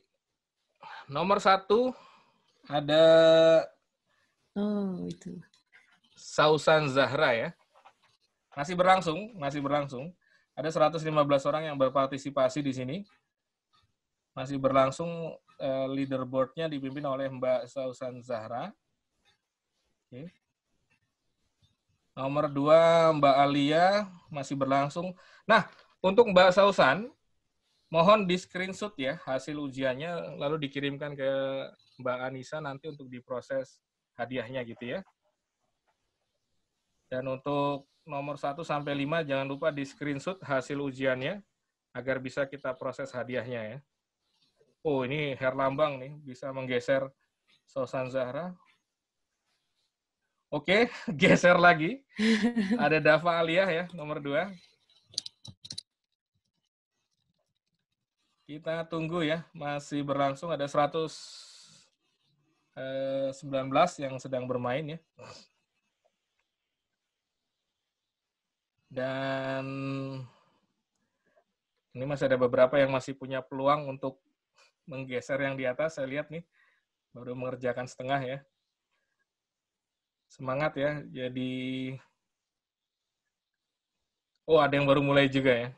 nomor 1 ada Itu. Sausan Zahra ya. Masih berlangsung. Ada 115 orang yang berpartisipasi di sini. Masih berlangsung, leaderboard-nya dipimpin oleh Mbak Sausan Zahra. Oke. Nomor 2 Mbak Alia masih berlangsung. Nah, untuk Mbak Sausan, mohon di screenshot ya hasil ujiannya, lalu dikirimkan ke Mbak Anissa nanti untuk diproses hadiahnya gitu ya. Dan untuk nomor 1 sampai 5 jangan lupa di screenshot hasil ujiannya agar bisa kita proses hadiahnya ya. Oh, ini Herlambang nih bisa menggeser Sausan Zahra. Oke, geser lagi. Ada Dava Alia ya, nomor 2. Kita tunggu ya, masih berlangsung. Ada 119 yang sedang bermain ya. Dan ini masih ada beberapa yang masih punya peluang untuk menggeser yang di atas. Saya lihat nih, baru mengerjakan setengah ya. Semangat ya, jadi... Oh, ada yang baru mulai juga ya.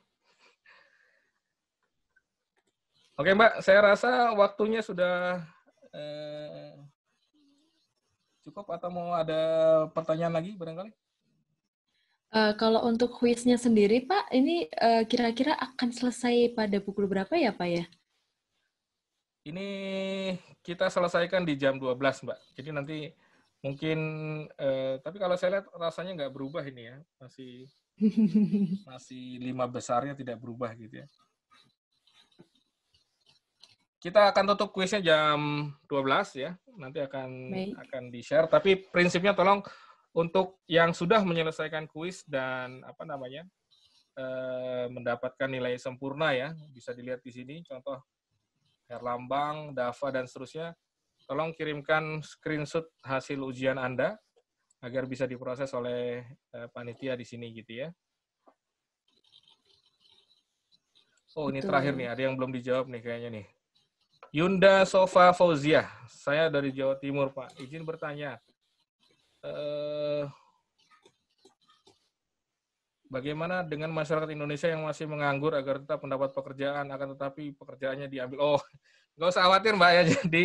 Oke Mbak, saya rasa waktunya sudah cukup atau mau ada pertanyaan lagi barangkali? Kalau untuk kuisnya sendiri, Pak, ini kira-kira akan selesai pada pukul berapa ya, Pak ya? Ini kita selesaikan di jam 12, Mbak. Jadi nanti mungkin, tapi kalau saya lihat rasanya nggak berubah ini ya, masih 5 besarnya tidak berubah gitu ya. Kita akan tutup kuisnya jam 12 ya, nanti akan di-share. Tapi prinsipnya tolong untuk yang sudah menyelesaikan kuis dan mendapatkan nilai sempurna ya, bisa dilihat di sini contoh Herlambang, Dava dan seterusnya. Tolong kirimkan screenshot hasil ujian Anda agar bisa diproses oleh panitia di sini gitu ya. Oh, ini terakhir nih, ada yang belum dijawab nih kayaknya nih. Yunda Sofa Fauziah, saya dari Jawa Timur, Pak. Izin bertanya, bagaimana dengan masyarakat Indonesia yang masih menganggur agar tetap mendapat pekerjaan, akan tetapi pekerjaannya diambil? Oh, nggak usah khawatir, Mbak ya. Jadi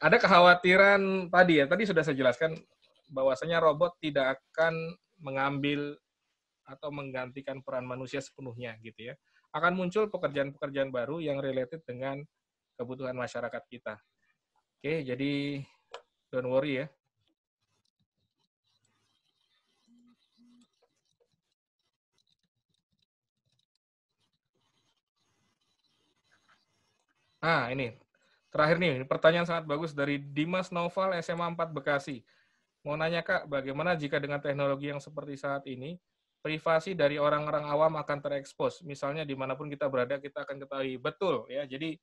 ada kekhawatiran tadi ya. Tadi sudah saya jelaskan bahwasanya robot tidak akan mengambil atau menggantikan peran manusia sepenuhnya gitu ya. Akan muncul pekerjaan-pekerjaan baru yang related dengan kebutuhan masyarakat kita. Oke, jadi don't worry ya. Nah, ini terakhir nih, pertanyaan sangat bagus dari Dimas Noval SMA 4 Bekasi. Mau nanya Kak, bagaimana jika dengan teknologi yang seperti saat ini, privasi dari orang-orang awam akan terekspos? Misalnya dimanapun kita berada, kita akan ketahui. Betul ya, jadi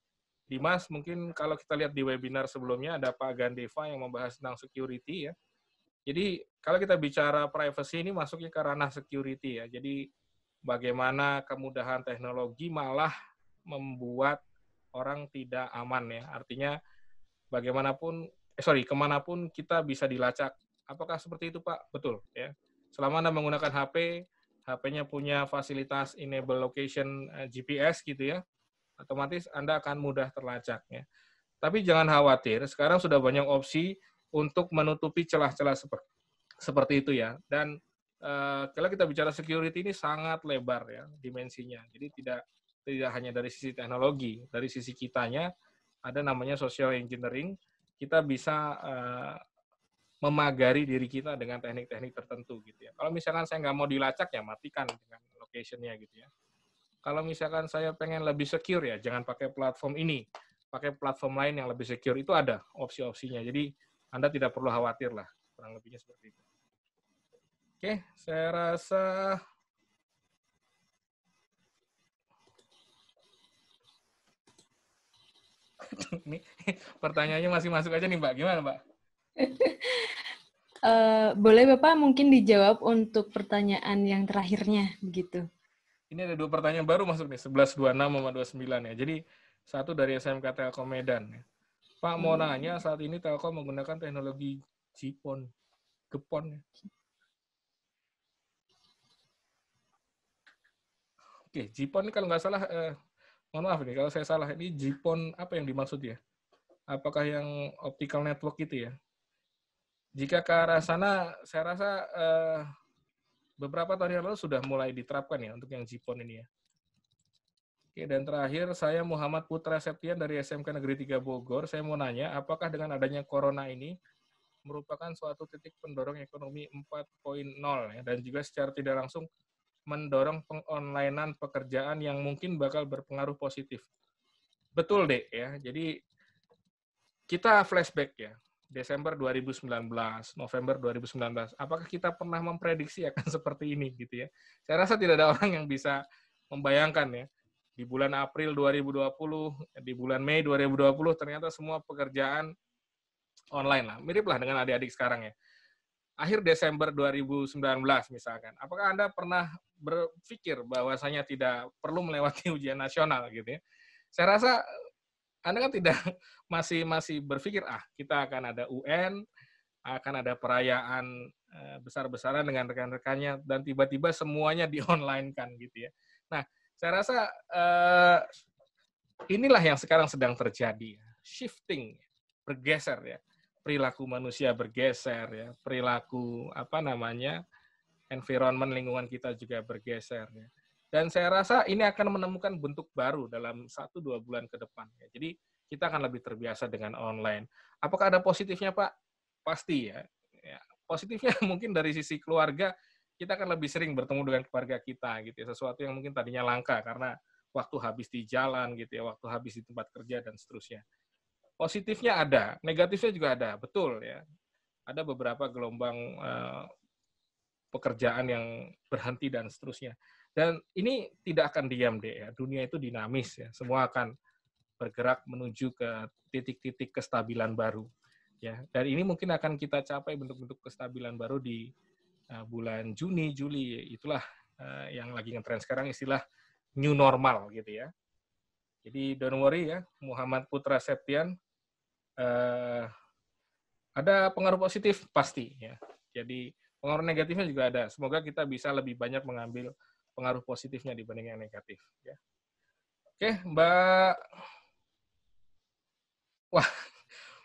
Dimas, mungkin kalau kita lihat di webinar sebelumnya, ada Pak Gandeva yang membahas tentang security ya. Jadi kalau kita bicara privacy ini masuknya ke ranah security ya. Jadi bagaimana kemudahan teknologi malah membuat orang tidak aman ya. Artinya bagaimanapun, kemanapun kita bisa dilacak. Apakah seperti itu Pak? Betul ya. Selama Anda menggunakan HP, HP-nya punya fasilitas enable location GPS gitu ya, otomatis Anda akan mudah terlacak ya. Tapi jangan khawatir, sekarang sudah banyak opsi untuk menutupi celah-celah seperti itu ya. Dan kalau kita bicara security ini sangat lebar ya dimensinya. Jadi tidak hanya dari sisi teknologi, dari sisi kitanya ada namanya social engineering. Kita bisa memagari diri kita dengan teknik-teknik tertentu gitu ya. Kalau misalkan saya nggak mau dilacak ya matikan dengan location-nya gitu ya. Kalau misalkan saya pengen lebih secure ya jangan pakai platform ini. pakai platform lain yang lebih secure. Itu ada opsi-opsinya. Jadi Anda tidak perlu khawatir lah. Kurang lebihnya seperti itu. Oke, saya rasa ini pertanyaannya masih masuk aja nih Mbak. Gimana Mbak? Boleh Bapak mungkin dijawab untuk pertanyaan yang terakhirnya begitu. Ini ada 2 pertanyaan baru masuk nih, 1126 sama 29 ya. Jadi satu dari SMK Telkom Medan. Ya. Pak mau nanya, saat ini Telkom menggunakan teknologi GPON. Ya. Oke, GPON ini kalau nggak salah, mohon maaf nih kalau saya salah, ini GPON apa yang dimaksud ya? Apakah yang optical network itu ya? Jika ke arah sana, saya rasa beberapa tahun yang lalu sudah mulai diterapkan ya untuk yang GPON ini ya. Oke, dan terakhir saya Muhammad Putra Septian dari SMK Negeri 3 Bogor. Saya mau nanya, apakah dengan adanya corona ini merupakan suatu titik pendorong ekonomi 4.0 ya, dan juga secara tidak langsung mendorong pengonlinean pekerjaan yang mungkin bakal berpengaruh positif. Betul, Dek ya. Jadi kita flashback ya. Desember 2019, November 2019. Apakah kita pernah memprediksi akan seperti ini gitu ya? Saya rasa tidak ada orang yang bisa membayangkan ya. Di bulan April 2020, di bulan Mei 2020 ternyata semua pekerjaan online lah. Mirip lah dengan adik-adik sekarang ya. Akhir Desember 2019 misalkan. Apakah Anda pernah berpikir bahwasanya tidak perlu melewati ujian nasional gitu ya? Saya rasa Anda kan tidak masih berpikir kita akan ada UN, akan ada perayaan besar-besaran dengan rekan-rekannya, dan tiba-tiba semuanya di-online-kan gitu ya. Nah, saya rasa inilah yang sekarang sedang terjadi, shifting, bergeser ya, perilaku manusia bergeser ya, perilaku environment lingkungan kita juga bergeser ya. Dan saya rasa ini akan menemukan bentuk baru dalam 1-2 bulan ke depan. Ya. Jadi kita akan lebih terbiasa dengan online. Apakah ada positifnya, Pak? Pasti ya. Positifnya mungkin dari sisi keluarga, kita akan lebih sering bertemu dengan keluarga kita, gitu ya. Sesuatu yang mungkin tadinya langka karena waktu habis di jalan, gitu ya, waktu habis di tempat kerja dan seterusnya. Positifnya ada, negatifnya juga ada, betul ya. Ada beberapa gelombang pekerjaan yang berhenti dan seterusnya. Dan ini tidak akan diam deh ya. Dunia itu dinamis ya. Semua akan bergerak menuju ke titik-titik kestabilan baru. Ya. Dan ini mungkin akan kita capai bentuk-bentuk kestabilan baru di bulan Juni, Juli. Itulah yang lagi ngetren sekarang istilah new normal gitu ya. Jadi don't worry ya, Muhammad Putra Septian. Ada pengaruh positif pasti ya. Jadi pengaruh negatifnya juga ada. Semoga kita bisa lebih banyak mengambil pengaruh positifnya dibanding yang negatif. Ya. Oke,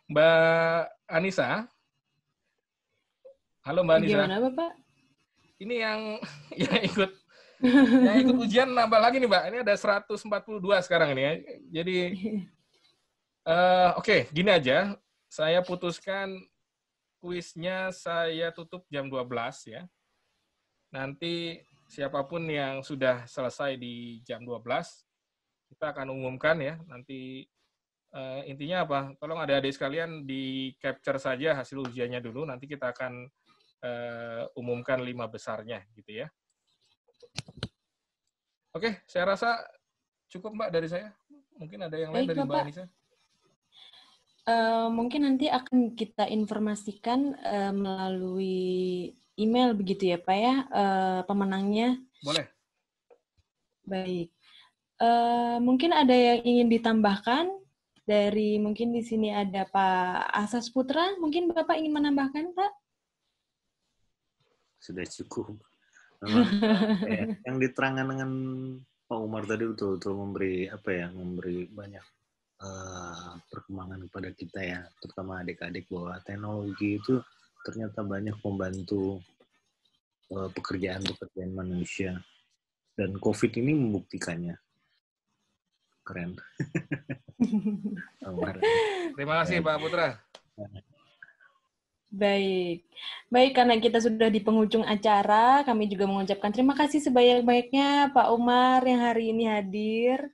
Mbak Anissa. Halo Mbak Anissa. Gimana Bapak? Ini yang ikut ujian nambah lagi nih Mbak. Ini ada 142 sekarang ini ya. Jadi oke, gini aja. Saya putuskan kuisnya saya tutup jam 12 ya. Nanti siapapun yang sudah selesai di jam 12, kita akan umumkan ya. Nanti intinya apa? Tolong adik-adik sekalian di-capture saja hasil ujiannya dulu. Nanti kita akan umumkan 5 besarnya gitu ya. Oke, saya rasa cukup Mbak dari saya. Mungkin ada yang lain dari Mbak Anissa. Mungkin nanti akan kita informasikan melalui email begitu ya Pak ya, pemenangnya. Boleh. Baik. Mungkin ada yang ingin ditambahkan dari mungkin di sini ada Pak Asas Putra. Mungkin Bapak ingin menambahkan Pak? Sudah cukup. Memang yang diterangkan dengan Pak Umar tadi betul-betul memberi banyak perkembangan kepada kita ya, terutama adik-adik, bahwa teknologi itu ternyata banyak membantu pekerjaan manusia, dan COVID ini membuktikannya. Keren. Terima kasih Pak Putra. Baik, karena kita sudah di penghujung acara, kami juga mengucapkan terima kasih sebanyak-banyaknya Pak Umar yang hari ini hadir.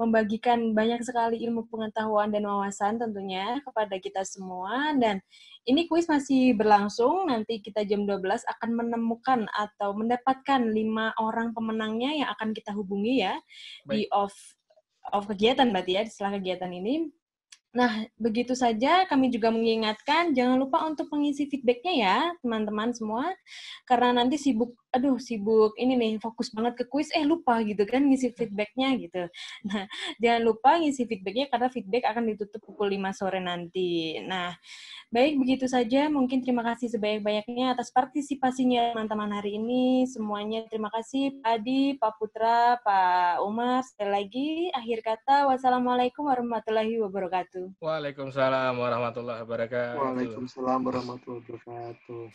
membagikan banyak sekali ilmu pengetahuan dan wawasan tentunya kepada kita semua. Dan ini kuis masih berlangsung, nanti kita jam 12 akan menemukan atau mendapatkan 5 orang pemenangnya yang akan kita hubungi ya. Baik. Di off kegiatan berarti ya, setelah kegiatan ini. Nah, begitu saja kami juga mengingatkan, jangan lupa untuk mengisi feedback-nya ya, teman-teman semua. Karena nanti sibuk ini nih, fokus banget ke kuis, lupa gitu kan ngisi feedback-nya gitu. Nah, jangan lupa ngisi feedback-nya karena feedback akan ditutup pukul 5 sore nanti. Nah, baik, begitu saja. Mungkin terima kasih sebanyak-banyaknya atas partisipasinya teman-teman hari ini. Semuanya terima kasih, Pak Adi, Pak Putra, Pak Umar. Sekali lagi, akhir kata, wassalamualaikum warahmatullahi wabarakatuh. Waalaikumsalam warahmatullahi wabarakatuh. Waalaikumsalam warahmatullahi wabarakatuh.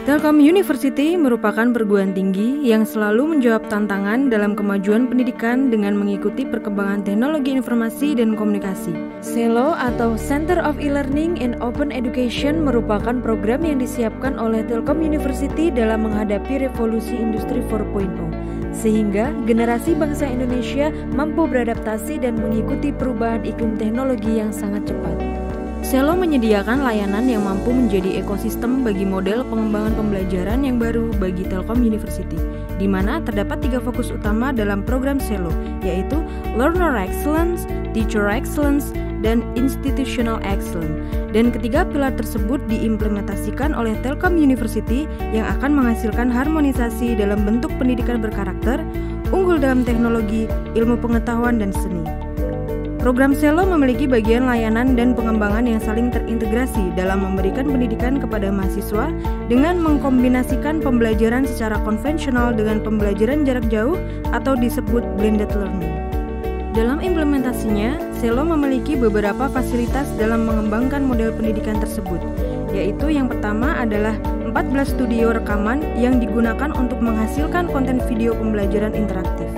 Telkom University merupakan perguruan tinggi yang selalu menjawab tantangan dalam kemajuan pendidikan dengan mengikuti perkembangan teknologi informasi dan komunikasi. CELO atau Center of E-Learning and Open Education merupakan program yang disiapkan oleh Telkom University dalam menghadapi revolusi industri 4.0, sehingga generasi bangsa Indonesia mampu beradaptasi dan mengikuti perubahan iklim teknologi yang sangat cepat. CELO menyediakan layanan yang mampu menjadi ekosistem bagi model pengembangan pembelajaran yang baru bagi Telkom University, di mana terdapat 3 fokus utama dalam program CELO, yaitu Learner Excellence, Teacher Excellence, dan Institutional Excellence. Dan ketiga pilar tersebut diimplementasikan oleh Telkom University yang akan menghasilkan harmonisasi dalam bentuk pendidikan berkarakter, unggul dalam teknologi, ilmu pengetahuan, dan seni. Program CELO memiliki bagian layanan dan pengembangan yang saling terintegrasi dalam memberikan pendidikan kepada mahasiswa dengan mengkombinasikan pembelajaran secara konvensional dengan pembelajaran jarak jauh atau disebut blended learning. Dalam implementasinya, CELO memiliki beberapa fasilitas dalam mengembangkan model pendidikan tersebut, yaitu yang pertama adalah 14 studio rekaman yang digunakan untuk menghasilkan konten video pembelajaran interaktif.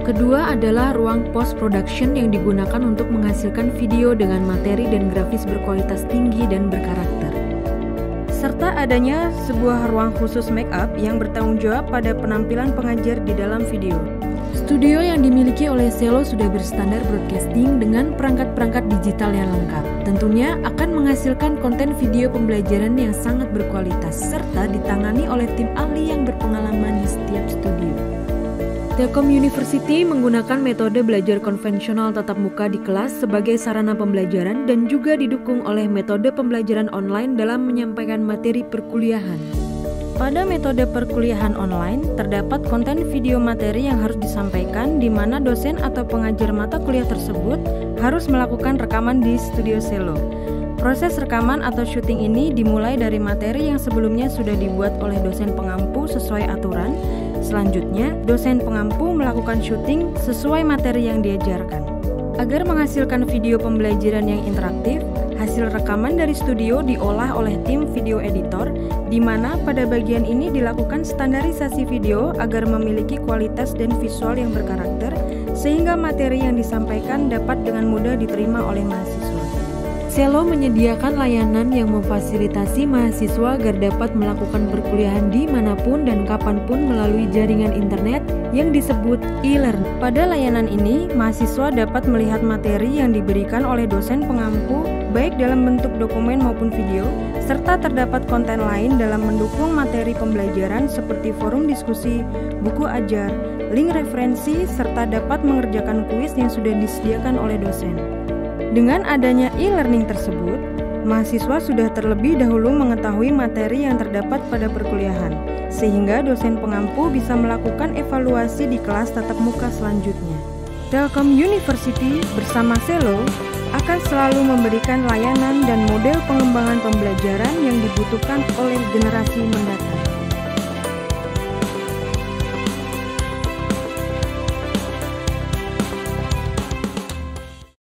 Kedua adalah ruang post-production yang digunakan untuk menghasilkan video dengan materi dan grafis berkualitas tinggi dan berkarakter. Serta adanya sebuah ruang khusus make-up yang bertanggung jawab pada penampilan pengajar di dalam video. Studio yang dimiliki oleh CELO sudah berstandar broadcasting dengan perangkat-perangkat digital yang lengkap. Tentunya akan menghasilkan konten video pembelajaran yang sangat berkualitas, serta ditangani oleh tim ahli yang berpengalaman di setiap studio. Telkom University menggunakan metode belajar konvensional tatap muka di kelas sebagai sarana pembelajaran dan juga didukung oleh metode pembelajaran online dalam menyampaikan materi perkuliahan. Pada metode perkuliahan online, terdapat konten video materi yang harus disampaikan di mana dosen atau pengajar mata kuliah tersebut harus melakukan rekaman di studio CELO. Proses rekaman atau syuting ini dimulai dari materi yang sebelumnya sudah dibuat oleh dosen pengampu sesuai aturan. Selanjutnya, dosen pengampu melakukan syuting sesuai materi yang diajarkan. Agar menghasilkan video pembelajaran yang interaktif, hasil rekaman dari studio diolah oleh tim video editor, di mana pada bagian ini dilakukan standarisasi video agar memiliki kualitas dan visual yang berkarakter, sehingga materi yang disampaikan dapat dengan mudah diterima oleh mahasiswa. CELO menyediakan layanan yang memfasilitasi mahasiswa agar dapat melakukan perkuliahan dimanapun dan kapanpun melalui jaringan internet yang disebut e-learning. Pada layanan ini, mahasiswa dapat melihat materi yang diberikan oleh dosen pengampu, baik dalam bentuk dokumen maupun video, serta terdapat konten lain dalam mendukung materi pembelajaran seperti forum diskusi, buku ajar, link referensi, serta dapat mengerjakan kuis yang sudah disediakan oleh dosen. Dengan adanya e-learning tersebut, mahasiswa sudah terlebih dahulu mengetahui materi yang terdapat pada perkuliahan, sehingga dosen pengampu bisa melakukan evaluasi di kelas tatap muka selanjutnya. Telkom University bersama CELO akan selalu memberikan layanan dan model pengembangan pembelajaran yang dibutuhkan oleh generasi mendatang.